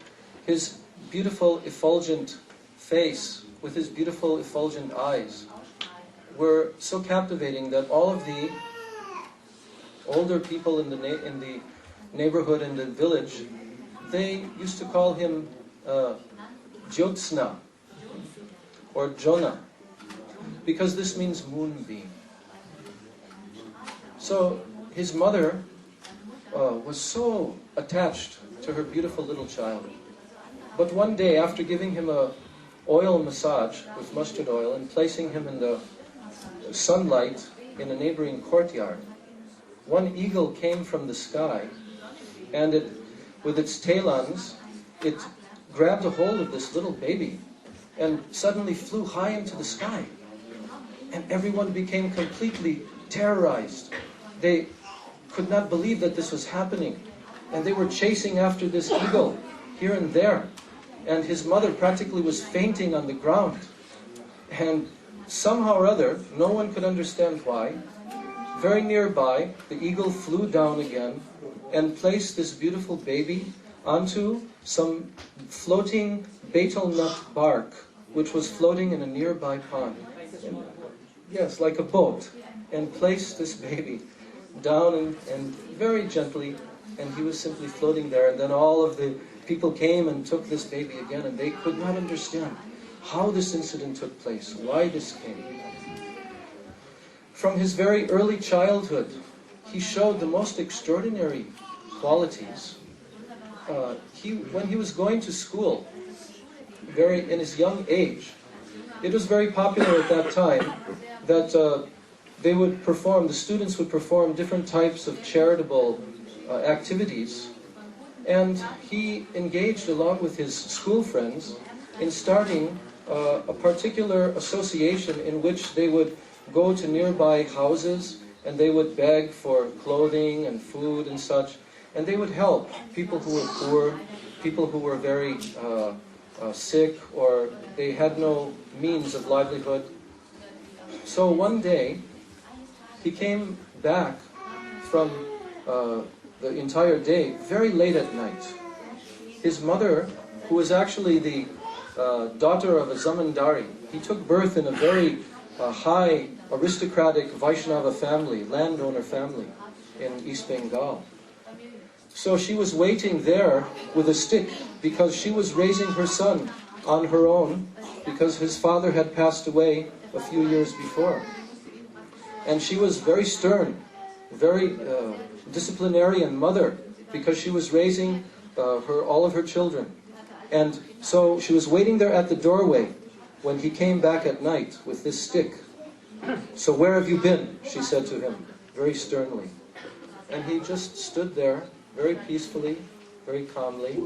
his beautiful effulgent face with his beautiful effulgent eyes were so captivating that all of the older people in the neighborhood, in the village, they used to call him Jyotsna or Jonah, because this means moonbeam. So his mother was so attached to her beautiful little child. But one day, after giving him a oil massage with mustard oil and placing him in the sunlight in a neighboring courtyard, one eagle came from the sky, and with its talons, it grabbed a hold of this little baby and suddenly flew high into the sky. And everyone became completely terrorized. They could not believe that this was happening. And they were chasing after this eagle here and there. And his mother practically was fainting on the ground. And somehow or other, no one could understand why, very nearby, the eagle flew down again and placed this beautiful baby onto some floating betel nut bark, which was floating in a nearby pond. Yes, like a boat. And placed this baby down and very gently, and he was simply floating there. And then all of the people came and took this baby again, and they could not understand how this incident took place, why this came. From his very early childhood, he showed the most extraordinary qualities. When he was going to school, in his young age, it was very popular at that time that the students would perform different types of charitable activities. And he engaged along with his school friends in starting a particular association in which they would go to nearby houses and they would beg for clothing and food and such. And they would help people who were poor, people who were very sick, or they had no means of livelihood. So one day, he came back from the entire day, very late at night. His mother, who was actually the daughter of a zamindari, he took birth in a very high aristocratic Vaishnava family, landowner family in East Bengal. So she was waiting there with a stick because she was raising her son on her own because his father had passed away a few years before. And she was very stern, very disciplinarian mother because she was raising all of her children. And so she was waiting there at the doorway when he came back at night with this stick. "So where have you been?" she said to him, very sternly. And he just stood there, very peacefully, very calmly.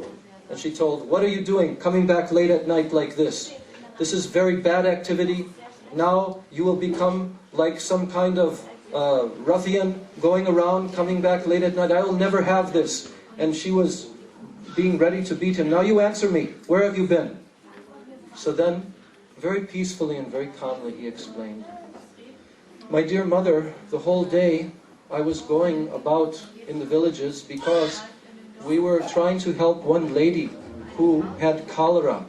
And she told, "What are you doing, coming back late at night like this? This is very bad activity. Now you will become like some kind of ruffian going around, coming back late at night. I will never have this." And she was being ready to beat him. "Now you answer me. Where have you been?" So then, very peacefully and very calmly, he explained, "My dear mother, the whole day I was going about in the villages because we were trying to help one lady who had cholera.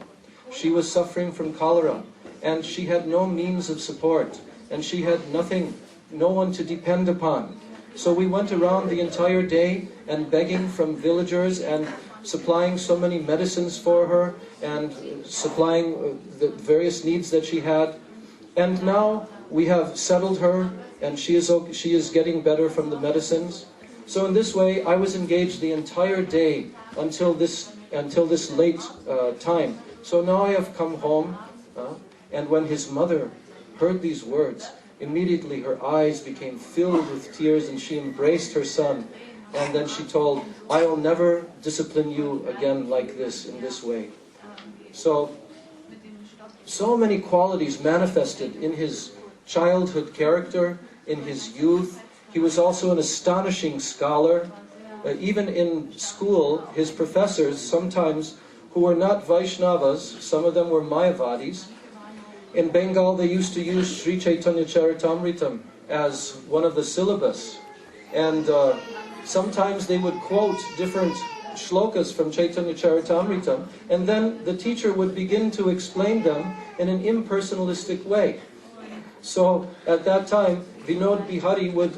She was suffering from cholera, and she had no means of support, and she had nothing, no one to depend upon. So we went around the entire day and begging from villagers and supplying so many medicines for her and supplying the various needs that she had. And now we have settled her, and she is getting better from the medicines. So in this way, I was engaged the entire day until this late time. So now I have come home, and when his mother heard these words, immediately her eyes became filled with tears, and she embraced her son. And then she told, I will never discipline you again like this, in this way. So many qualities manifested in his childhood character, in his youth. He was also an astonishing scholar. Even in school, his professors, sometimes, who were not Vaishnavas, some of them were Mayavadis. In Bengal, they used to use Sri Chaitanya Charitamritam as one of the syllabus. And sometimes they would quote different shlokas from Chaitanya Charitamritam, and then the teacher would begin to explain them in an impersonalistic way. So at that time, Vinod Bihari would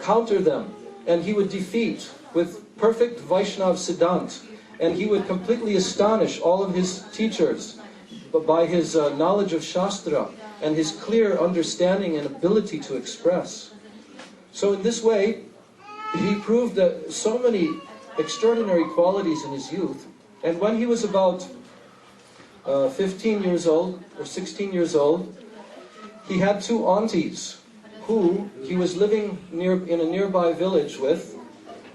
counter them, and he would defeat with perfect Vaishnav Siddhant, and he would completely astonish all of his teachers by his knowledge of Shastra and his clear understanding and ability to express. So in this way, he proved that so many extraordinary qualities in his youth. And when he was about 15 years old or 16 years old, he had two aunties who he was living in a nearby village with.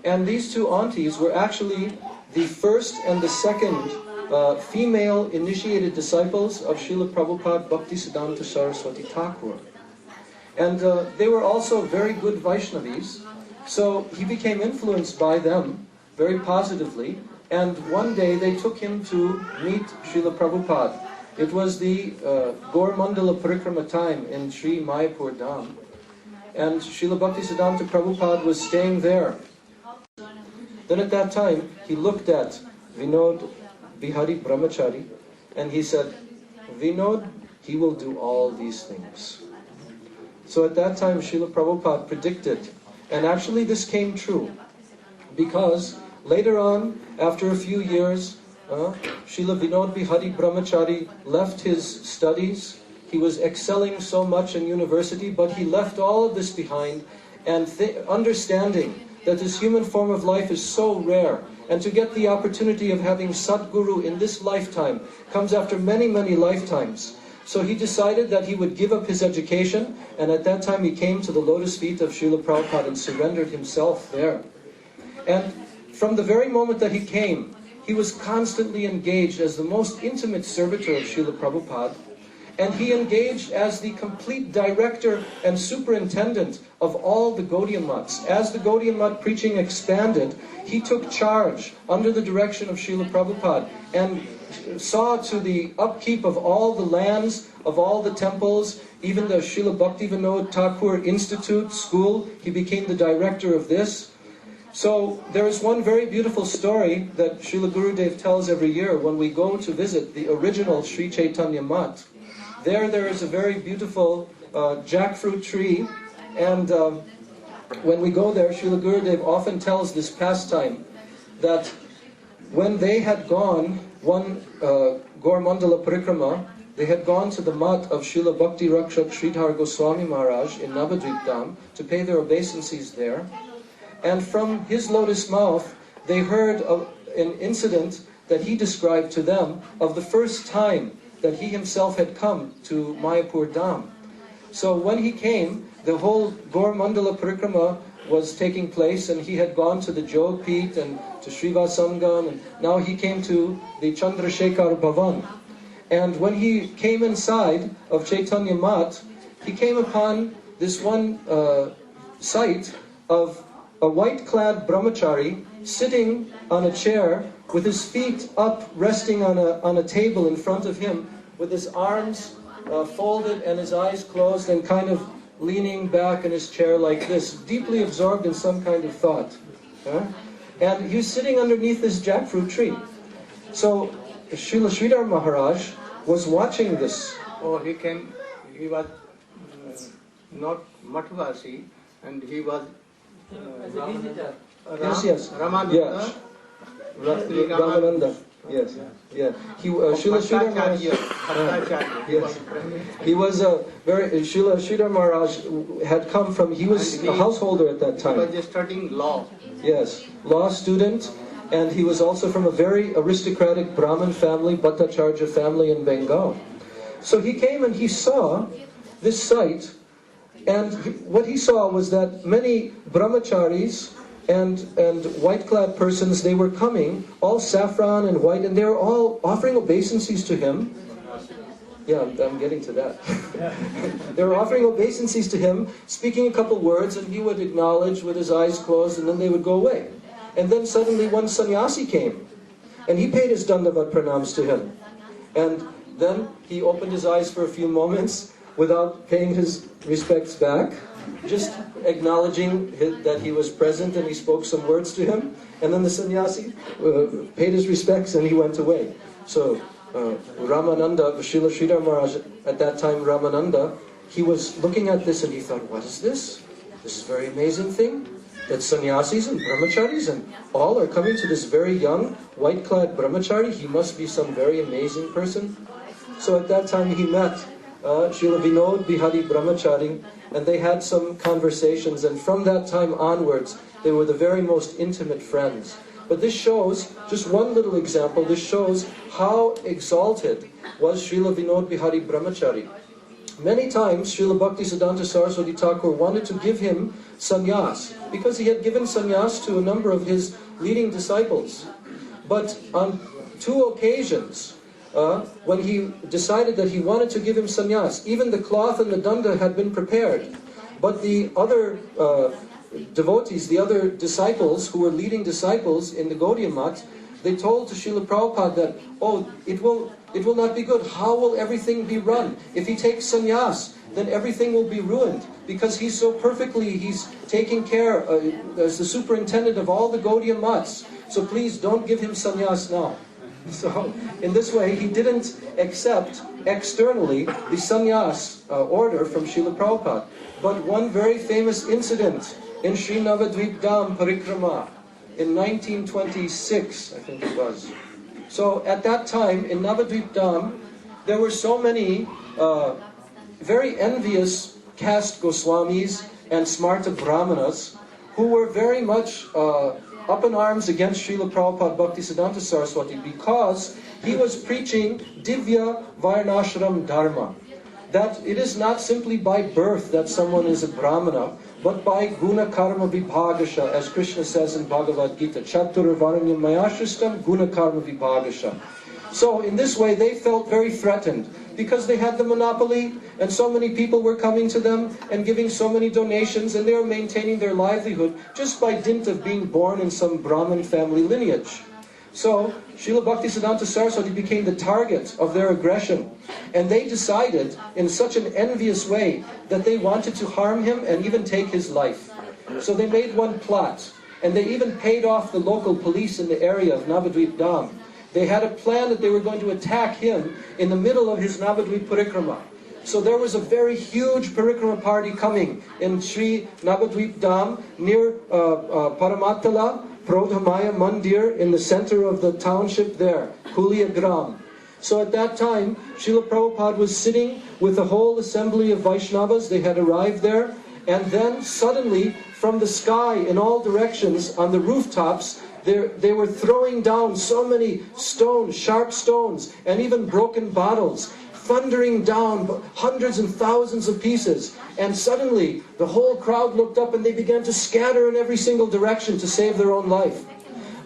And these two aunties were actually the first and the second female initiated disciples of Srila Prabhupada Bhaktisiddhanta Saraswati Thakur. And they were also very good Vaishnavis. So he became influenced by them very positively, and one day they took him to meet Srila Prabhupada. It was the Gaur Mandala Parikrama time in Sri Mayapur Dham, and Srila Bhaktisiddhanta Prabhupada was staying there. Then at that time, he looked at Vinod Bihari Brahmachari, and he said, Vinod, he will do all these things. So at that time, Srila Prabhupada predicted, and actually this came true, because later on, after a few years, Srila Vinod Bihari Brahmachari left his studies. He was excelling so much in university, but he left all of this behind, and understanding that this human form of life is so rare, and to get the opportunity of having Sadguru in this lifetime comes after many, many lifetimes. So he decided that he would give up his education, and at that time he came to the lotus feet of Srila Prabhupada and surrendered himself there. And from the very moment that he came, he was constantly engaged as the most intimate servitor of Srila Prabhupada, and he engaged as the complete director and superintendent of all the Gaudiya Maths. As the Gaudiya Math preaching expanded, he took charge under the direction of Srila Prabhupada and saw to the upkeep of all the lands, of all the temples, even the Srila Bhaktivinoda Thakur Institute School. He became the director of this. So there is one very beautiful story that Srila Gurudev tells every year when we go to visit the original Sri Chaitanya Math. There is a very beautiful jackfruit tree, and when we go there, Srila Gurudev often tells this pastime, that when they had gone, one Gaur Mandala Parikrama, they had gone to the mat of Srila Bhakti Rakshak Sridhar Goswami Maharaj in Navadvip Dham to pay their obeisances there. And from his lotus mouth, they heard of an incident that he described to them of the first time that he himself had come to Mayapur Dham. So when he came, the whole Gaur Mandala Parikrama was taking place, and he had gone to the Jog Peeth and to Srivasangam, and now he came to the Chandrasekhar Bhavan. And when he came inside of Chaitanya Math, he came upon this one sight of a white-clad brahmachari sitting on a chair with his feet up, resting on a table in front of him, with his arms folded and his eyes closed, and kind of leaning back in his chair like this, deeply absorbed in some kind of thought. And he was sitting underneath this jackfruit tree. So Srila Sridhar Maharaj was watching this. Oh, he was not Mathvasi, and he was Yes. Ramananda. Yes. Ramananda. Yes, yeah. Srila Sridhar Maharaj. Yes. He was Srila Sridhar Maharaj had come from, he was a householder at that time. He was studying law. Yes, law student, and he was also from a very aristocratic Brahmin family, Bhattacharya family in Bengal. So he came and he saw this site, and what he saw was that many brahmacharis and white-clad persons, they were coming, all saffron and white, and they were all offering obeisances to him. Yeah, I'm getting to that. They were offering obeisances to him, speaking a couple words, and he would acknowledge with his eyes closed, and then they would go away. And then suddenly one sannyasi came, and he paid his dandavat pranams to him. And then he opened his eyes for a few moments without paying his respects back, just acknowledging that he was present, and he spoke some words to him. And then the sannyasi paid his respects and he went away. So Ramananda, Srila Sridhar Maharaj, at that time Ramananda, he was looking at this and he thought, what is this? This is a very amazing thing, that sannyasis and brahmacharis and all are coming to this very young, white-clad brahmachari. He must be some very amazing person. So at that time he met Srila Vinod Bihari Brahmachari, and they had some conversations, and from that time onwards, they were the very most intimate friends. But this shows, just one little example, this shows how exalted was Srila Vinod Bihari Brahmachari. Many times, Srila Bhaktisiddhanta Saraswati Thakur wanted to give him sannyas, because he had given sannyas to a number of his leading disciples. But on 2 occasions, when he decided that he wanted to give him sannyas, even the cloth and the danda had been prepared. But the other devotees, the other disciples who were leading disciples in the Gaudiya Math, they told to Srila Prabhupada that, oh, it will not be good. How will everything be run? If he takes sannyas, then everything will be ruined, because he's so perfectly, he's taking care as the superintendent of all the Gaudiya Maths. So please don't give him sannyas now. So, in this way, he didn't accept externally the sannyas order from Srila Prabhupada. But one very famous incident in Sri Navadvip Dham Parikrama in 1926, I think it was. So, at that time, in Navadvip Dham, there were so many very envious caste Goswamis and Smarta Brahmanas who were very much up in arms against Srila Prabhupada Bhaktisiddhanta Saraswati, because he was preaching Divya Varnashram Dharma. That it is not simply by birth that someone is a Brahmana, but by Guna Karma Vibhagasha, as Krishna says in Bhagavad Gita, Chatur Varanyam Mayashristam Guna Karma Vibhagasha. So in this way they felt very threatened, because they had the monopoly, and so many people were coming to them and giving so many donations, and they were maintaining their livelihood just by dint of being born in some Brahmin family lineage. So Srila Bhaktisiddhanta Saraswati became the target of their aggression, and they decided in such an envious way that they wanted to harm him and even take his life. So they made one plot, and they even paid off the local police in the area of Navadvip Dham. They had a plan that they were going to attack him in the middle of his Navadvip Parikrama. So there was a very huge Parikrama party coming in Sri Navadvip Dham near Paramattala, Prodhamaya Mandir, in the center of the township there, Kuliya Gram. So at that time, Srila Prabhupada was sitting with the whole assembly of Vaishnavas. They had arrived there, and then suddenly from the sky in all directions on the rooftops, they were throwing down so many stones, sharp stones, and even broken bottles, thundering down hundreds and thousands of pieces. And suddenly the whole crowd looked up and they began to scatter in every single direction to save their own life.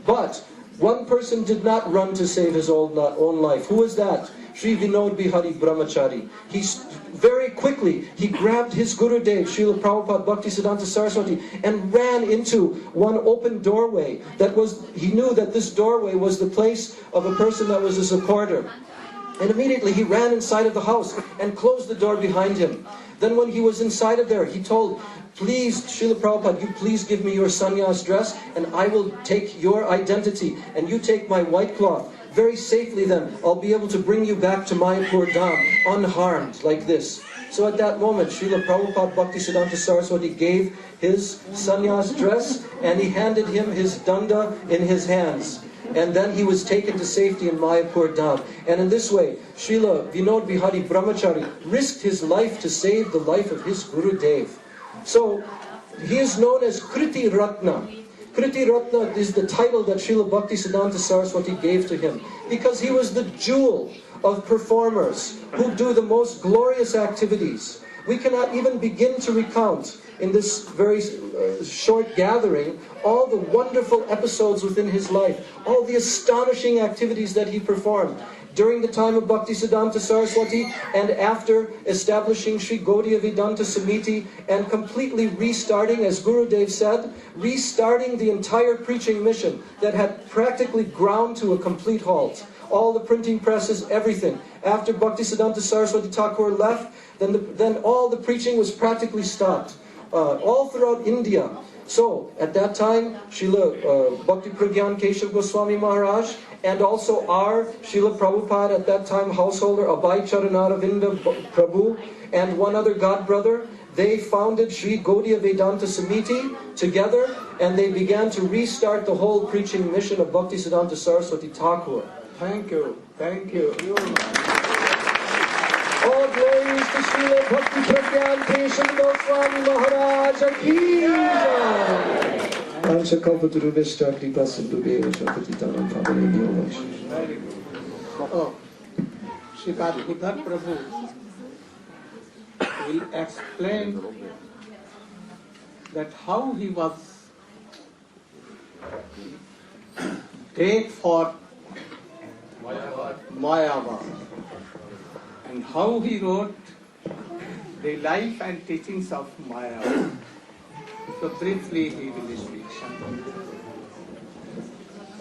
But one person did not run to save his own life. Who was that? Sri Vinod Bihari Brahmachari. Very quickly, he grabbed his Gurudev, Srila Prabhupada Bhaktisiddhanta Saraswati, and ran into one open doorway. He knew that this doorway was the place of a person that was a supporter. And immediately he ran inside of the house and closed the door behind him. Then when he was inside of there, he told, please, Srila Prabhupada, you please give me your sannyas dress, and I will take your identity, and you take my white cloth. Very safely then, I'll be able to bring you back to Mayapur Dham, unharmed, like this. So at that moment, Srila Prabhupada Bhaktisiddhanta Saraswati gave his sannyas dress, and he handed him his danda in his hands. and then he was taken to safety in Mayapur Dham. And in this way, Srila Vinod Bihari Brahmachari risked his life to save the life of his Guru Dev. So, he is known as Kriti Ratna. Kriti Ratna is the title that Srila Bhaktisiddhanta Saraswati gave to him, because he was the jewel of performers who do the most glorious activities. We cannot even begin to recount in this very short gathering all the wonderful episodes within his life, all the astonishing activities that he performed during the time of Bhaktisiddhanta Saraswati and after establishing Sri Gaudiya Vedanta Samiti and completely restarting, as Gurudev said, restarting the entire preaching mission that had practically ground to a complete halt. All the printing presses, everything. After Bhaktisiddhanta Saraswati Thakur left, then all the preaching was practically stopped. All throughout India. So, at that time, Srila Bhakti Pragyan Keshav Goswami Maharaj and also our Srila Prabhupada, at that time householder, Abhay Charanaravinda Prabhu, and one other god brother, they founded Sri Gaudiya Vedanta Samiti together, and they began to restart the whole preaching mission of Bhaktisiddhanta Saraswati Thakur. Thank you. Thank you. All glories to Srila Bhakti Pragyan Keshav Goswami Maharaj Ki Jai. Pancha Kalpaturu Vishta Kripa Sindhu Deva Shakatitanam Pavanebhyo Vaishnav. Very good. Oh, Sripad Buddha Prabhu will explain that how he was great for Mayavad and how he wrote the life and teachings of Mayavad. So briefly he will speak.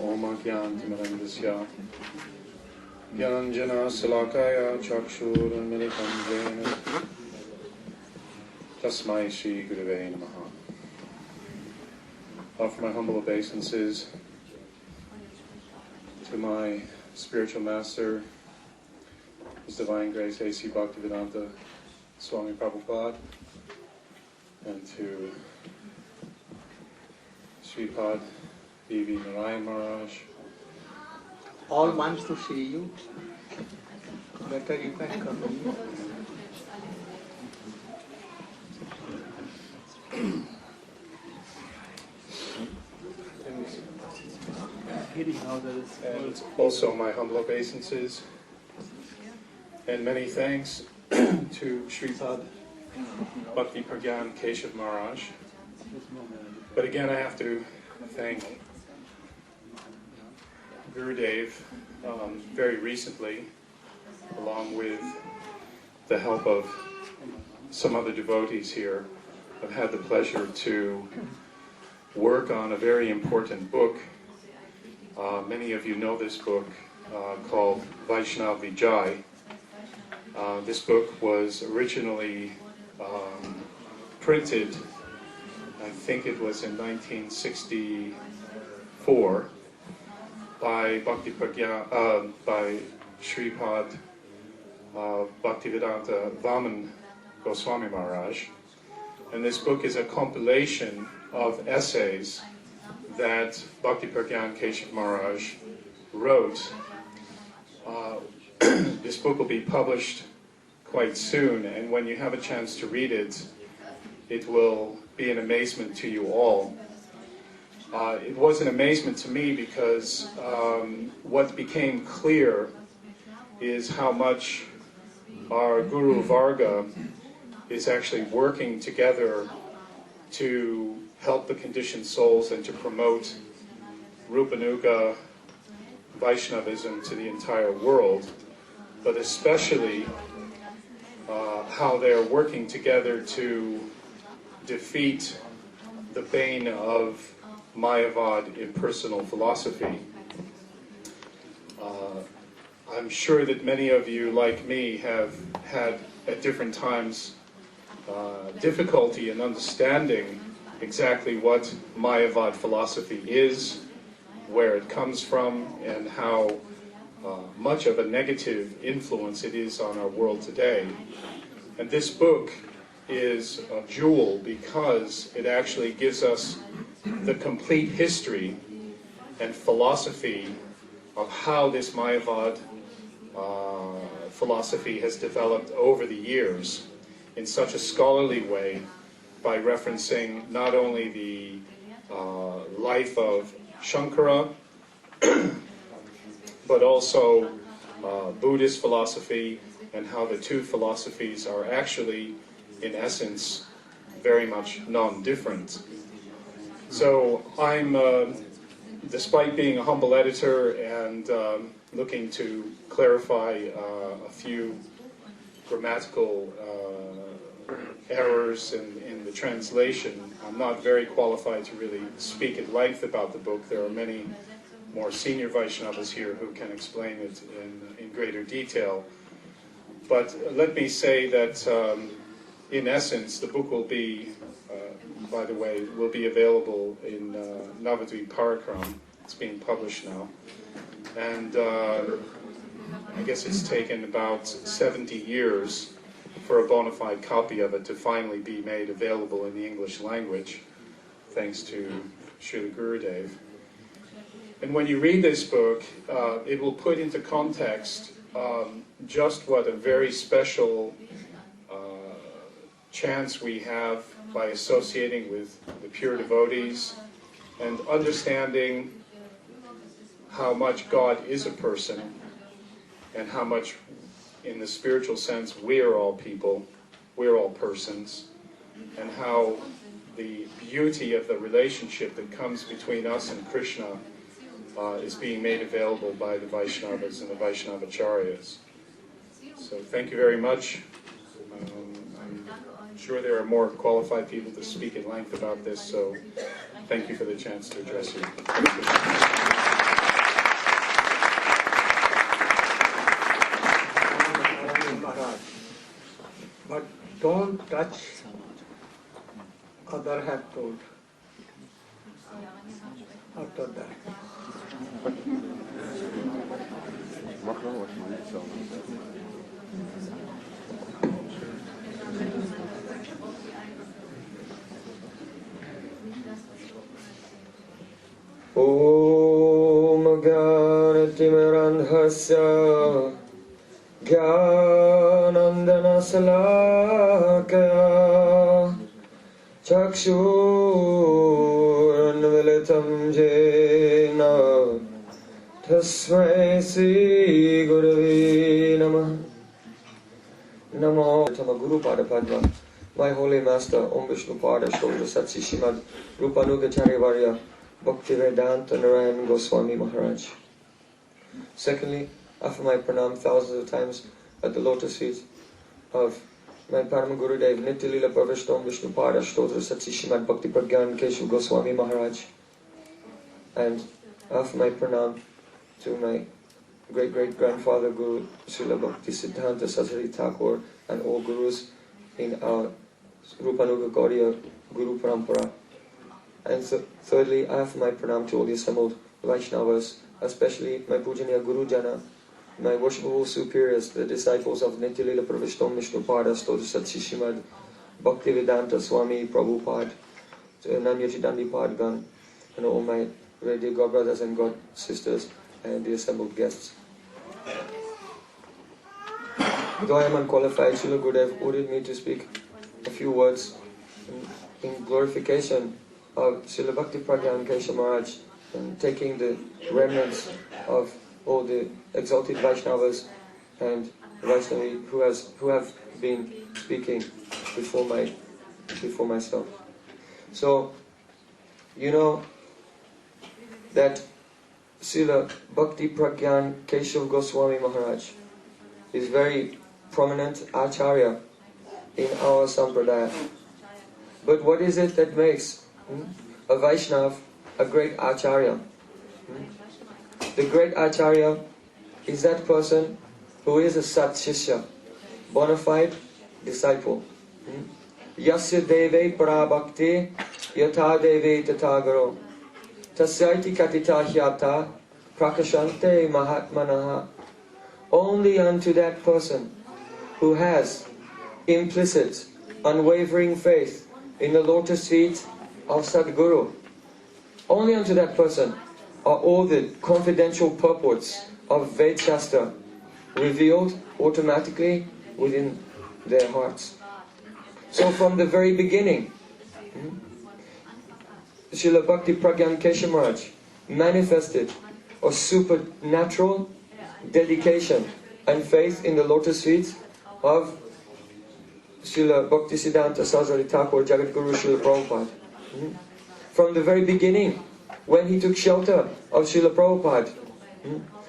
Om Agyantimarandasya Gyananjana Salakaya Chakshur Militam Jena Tasmai Shri Gurave Namaha. Offer my humble obeisances to my spiritual master, His Divine Grace A.C. Bhaktivedanta Swami Prabhupada, and to Sripad V.V. Narayana Maharaj. All wants to see you. Better you can come. And also my humble obeisances and many thanks to Sripad Bhakti Pragyan Keshav Maharaj. But again, I have to thank Gurudev very recently, along with the help of some other devotees here. I've had the pleasure to work on a very important book. Many of you know this book called Vaishnava Vijay. This book was originally printed, I think it was in 1964, by by Sripad Bhaktivedanta Vaman Goswami Maharaj. And this book is a compilation of essays that Bhakti Pragyan Keshav Maharaj wrote. This book will be published quite soon, and when you have a chance to read it, it will be an amazement to you all. It was an amazement to me because what became clear is how much our Guru Varga is actually working together to help the conditioned souls and to promote Rupanuga Vaishnavism to the entire world, but especially how they're working together to defeat the bane of Mayavad impersonal philosophy. I'm sure that many of you, like me, have had at different times difficulty in understanding exactly what Mayavad philosophy is, where it comes from, and how much of a negative influence it is on our world today. And this book is a jewel because it actually gives us the complete history and philosophy of how this Mayavad philosophy has developed over the years in such a scholarly way, by referencing not only the life of Shankara, but also Buddhist philosophy, and how the two philosophies are actually, in essence, very much non-different. So I'm, despite being a humble editor and looking to clarify a few grammatical errors in the translation, I'm not very qualified to really speak at length about the book. There are many more senior Vaishnavas here who can explain it in greater detail. But let me say that in essence the book will be, by the way, will be available in Navadvip Parakram. It's being published now. And I guess it's taken about 70 years for a bona fide copy of it to finally be made available in the English language, thanks to Srila Gurudev. And when you read this book, it will put into context just what a very special chance we have by associating with the pure devotees and understanding how much God is a person and how much, in the spiritual sense, we're all people, we're all persons, and how the beauty of the relationship that comes between us and Krishna is being made available by the Vaishnavas and the Vaishnavacharyas. So thank you very much. I'm sure there are more qualified people to speak at length about this, so thank you for the chance to address you. But don't touch, other have told. After that. Om Gyanatimirandhasya Gyanandana Salakaya Chakshuranvilitam Jena Tasmai Sri Gurave Namah. Namo Tama Guru Pada Padma. My Holy Master, Om Vishnu Pada Shodra Satsi Shrimad Rupanugacharya Varya Bhaktivedanta Narayana Goswami Maharaj. Secondly, offer my pranam thousands of times at the lotus feet of my Parama Gurudev Nityalila Parvishtom Vishnu Pada Shodra Satsi Shrimad Bhakti Pragyan Keshu Goswami Maharaj. And offer my pranam to my great-great-grandfather Guru Srila Bhakti Siddhanta Saraswati Thakur and all gurus in our Rupanuga Gaudiya Guru Parampara. And thirdly, I offer my pranam to all the assembled Vaishnavas, especially my Pujaniya Guru Jana, my worshipful superiors, the disciples of Nityalila Pravishtom Vishnupada Stodra Satsi Shrimad Bhaktivedanta Swami Prabhupada, Nanyaji Dandipad Gan, and all my very dear God brothers and God sisters and the assembled guests. Though I am unqualified, Srila Gurudev ordered me to speak a few words in glorification of Srila Bhakti Pragyan Kesha Maharaj, and taking the remnants of all the exalted Vaishnavas and Vaishnavi who have been speaking before myself. So, you know that Srila Bhakti Pragyan Keshav Goswami Maharaj is very prominent Acharya in our Sampradaya. But what is it that makes a Vaishnav a great Acharya? The great Acharya is that person who is a Sat Shishya, bona fide disciple. Yasya deve parabhakti yatha deve tathagaro tasyaiti katita hyata prakashante mahatmanaha. Only unto that person who has implicit, unwavering faith in the lotus feet of Sadguru, only unto that person are all the confidential purports of Ved Shastra revealed automatically within their hearts. So from the very beginning, Srila Bhakti Pragyan Kesha Maharaj manifested a supernatural dedication and faith in the lotus feet of Srila Bhaktisiddhanta Saraswati Thakur Jagadguru Srila Prabhupada. From the very beginning, when he took shelter of Srila Prabhupada,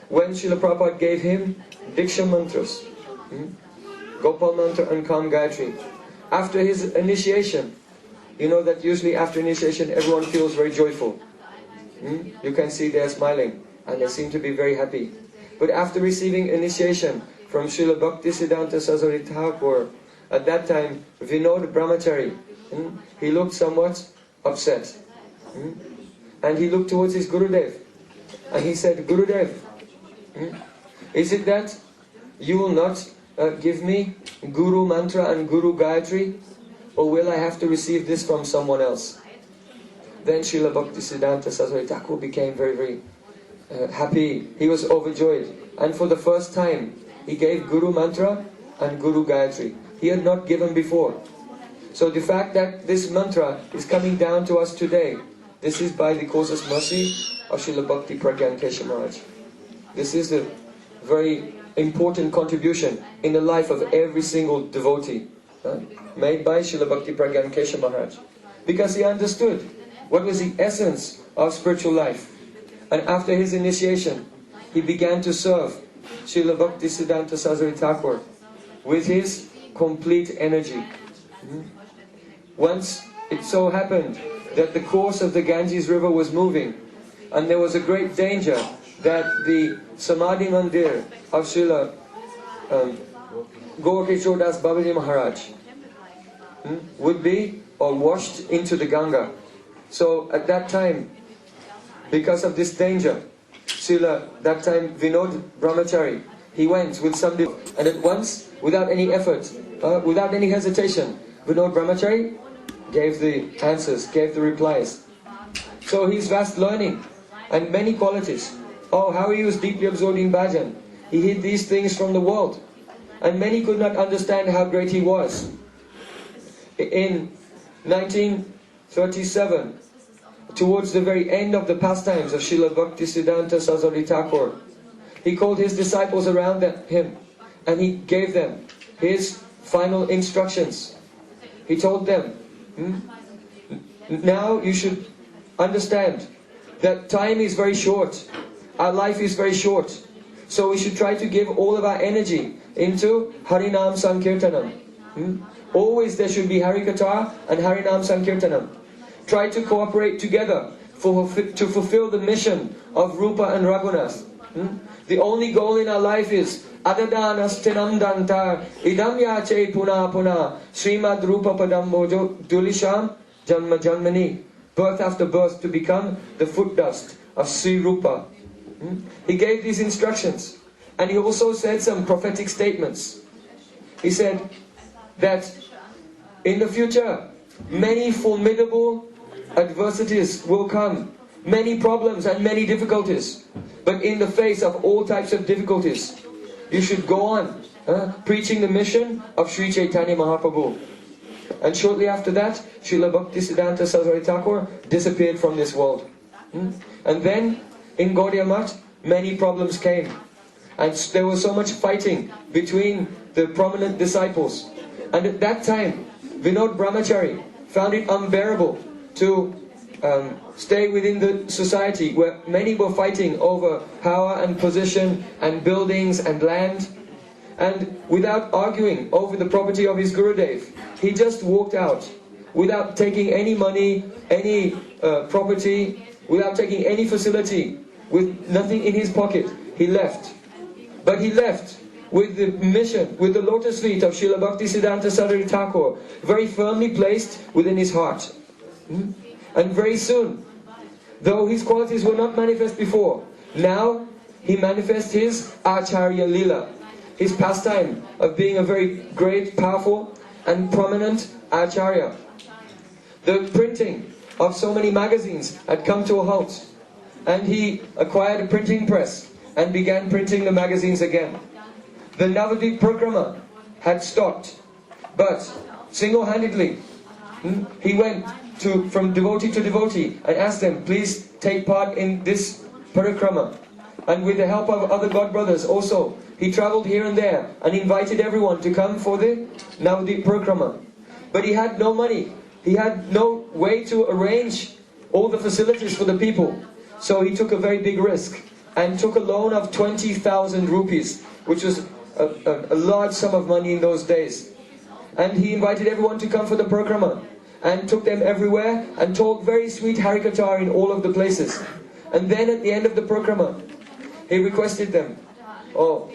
when Srila Prabhupada gave him Diksha mantras, Gopal mantra and Kam Gayatri, after his initiation, you know that usually after initiation everyone feels very joyful. You can see they're smiling and they seem to be very happy. But after receiving initiation from Srila Bhaktisiddhanta Saraswati Thakur, at that time Vinod Brahmachari, he looked somewhat upset. And he looked towards his Gurudev and he said, Gurudev, is it that you will not give me Guru Mantra and Guru Gayatri, or will I have to receive this from someone else? Then Srila Bhaktisiddhanta Saraswati Thakur became very, very happy. He was overjoyed. And for the first time, he gave Guru Mantra and Guru Gayatri. He had not given before. So the fact that this mantra is coming down to us today, this is by the causeless mercy of Srila Bhakti Pragyan Kesha Maharaj. This is a very important contribution in the life of every single devotee, made by Srila Bhakti Pragyan Kesha Maharaj. Because he understood what was the essence of spiritual life. And after his initiation, he began to serve Srila Bhaktisiddhanta Saraswati Thakur with his complete energy. Once it so happened that the course of the Ganges river was moving, and there was a great danger that the Samadhi Mandir of Srila Gaurkishore Das Babaji Maharaj would be washed into the Ganga. So at that time, because of this danger, that time Vinod Brahmachari, he went with somebody, and at once, without any effort, without any hesitation, Vinod Brahmachari gave the answers, gave the replies. So his vast learning and many qualities. Oh, how he was deeply absorbed in bhajan. He hid these things from the world. And many could not understand how great he was. In 1937, towards the very end of the pastimes of Srila Bhaktisiddhanta Saraswati Thakur, he called his disciples around him and he gave them his final instructions. He told them, now you should understand that time is very short. Our life is very short. So we should try to give all of our energy into Harinam Sankirtanam. Always there should be Harikatha and Harinam Sankirtanam. Try to cooperate together to fulfill the mission of Rupa and Raghunath. The only goal in our life is Adadanas Tinam Dantar Idam Yache Puna Puna Srimad Rupa Padam Mojo Dulisham Janma Janmani. Birth after birth to become the foot dust of Sri Rupa. He gave these instructions, and he also said some prophetic statements. He said that in the future many formidable adversities will come, many problems and many difficulties. But in the face of all types of difficulties, you should go on preaching the mission of Sri Chaitanya Mahaprabhu. And shortly after that, Srila Bhaktisiddhanta Saraswati Thakur disappeared from this world. And then in Gaudiya Math, many problems came. And there was so much fighting between the prominent disciples. And at that time, Vinod Brahmachari found it unbearable to stay within the society where many were fighting over power and position and buildings and land. And without arguing over the property of his Gurudev, he just walked out without taking any money, any property, without taking any facility, with nothing in his pocket. He left. But he left with the mission, with the lotus feet of Srila Bhaktisiddhanta Saraswati Thakur very firmly placed within his heart. And very soon, though his qualities were not manifest before, now he manifests his Acharya Lila, his pastime of being a very great, powerful and prominent Acharya. The printing of so many magazines had come to a halt. and he acquired a printing press and began printing the magazines again. The Navadvip Parikrama had stopped, but single-handedly he went from devotee to devotee and asked them, please take part in this parikrama. And with the help of other god brothers also, he travelled here and there and invited everyone to come for the Navadvip Parikrama. But he had no money. He had no way to arrange all the facilities for the people. So he took a very big risk and took a loan of 20,000 rupees, which was a large sum of money in those days. And he invited everyone to come for the parikrama and took them everywhere and told very sweet Harikatha in all of the places. And then at the end of the parikrama, he requested them, how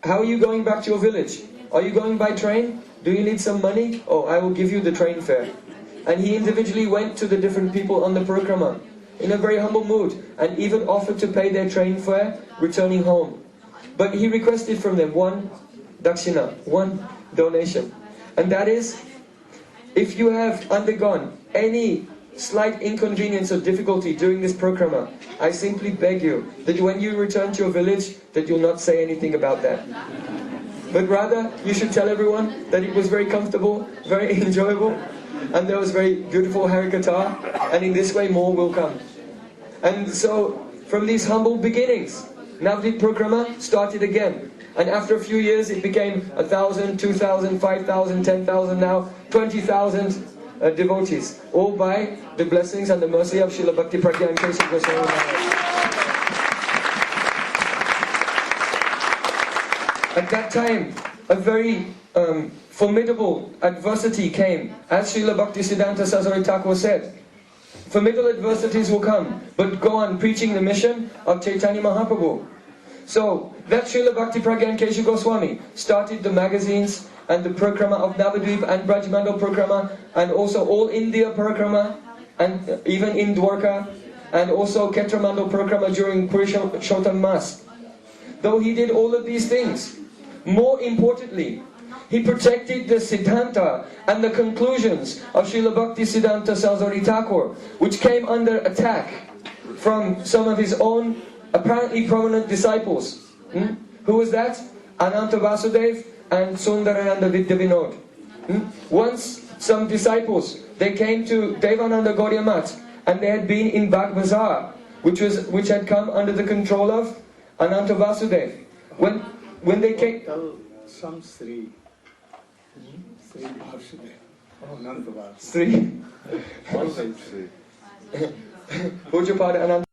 are you going back to your village? Are you going by train? Do you need some money? Oh, I will give you the train fare. And he individually went to the different people on the parikrama in a very humble mood and even offered to pay their train fare returning home. But he requested from them one dakshina, one donation. And that is, if you have undergone any slight inconvenience or difficulty during this parikrama, I simply beg you that when you return to your village, that you'll not say anything about that. But rather, you should tell everyone that it was very comfortable, very enjoyable, and there was very beautiful Harikatha, and in this way more will come. And so, from these humble beginnings, Navadvip Parikrama started again. And after a few years it became 1,000, 2,000, 5,000, 10,000, now 20,000 devotees. All by the blessings and the mercy of Srila Bhakti Pragyan Keshav Goswami Maharaj. At that time, a very formidable adversity came. As Srila Bhaktisiddhanta Saraswati Thakur said, formidable adversities will come, but go on preaching the mission of Chaitanya Mahaprabhu. So, that Srila Bhakti Pragyan Keshav Goswami started the magazines and the parikrama of Navadvip and Brajmandal Parikrama, and also all India Parikrama, and even in Dwarka, and also Kshetramandal Parikrama during Purushottam Mas. Though he did all of these things, more importantly, he protected the Siddhanta and the conclusions of Srila Bhaktisiddhanta Saraswati Thakur, which came under attack from some of his own apparently prominent disciples. Who was that? Ananta Vasudev and Sundarananda Vidya Vinod. Once some disciples, they came to Devananda Gaudiya Math, and they had been in Bagh Bazaar, which had come under the control of Ananta Vasudev. When they came, some Sri Vasudev, Ananta Vasudev. Sri. Pujapada Ananta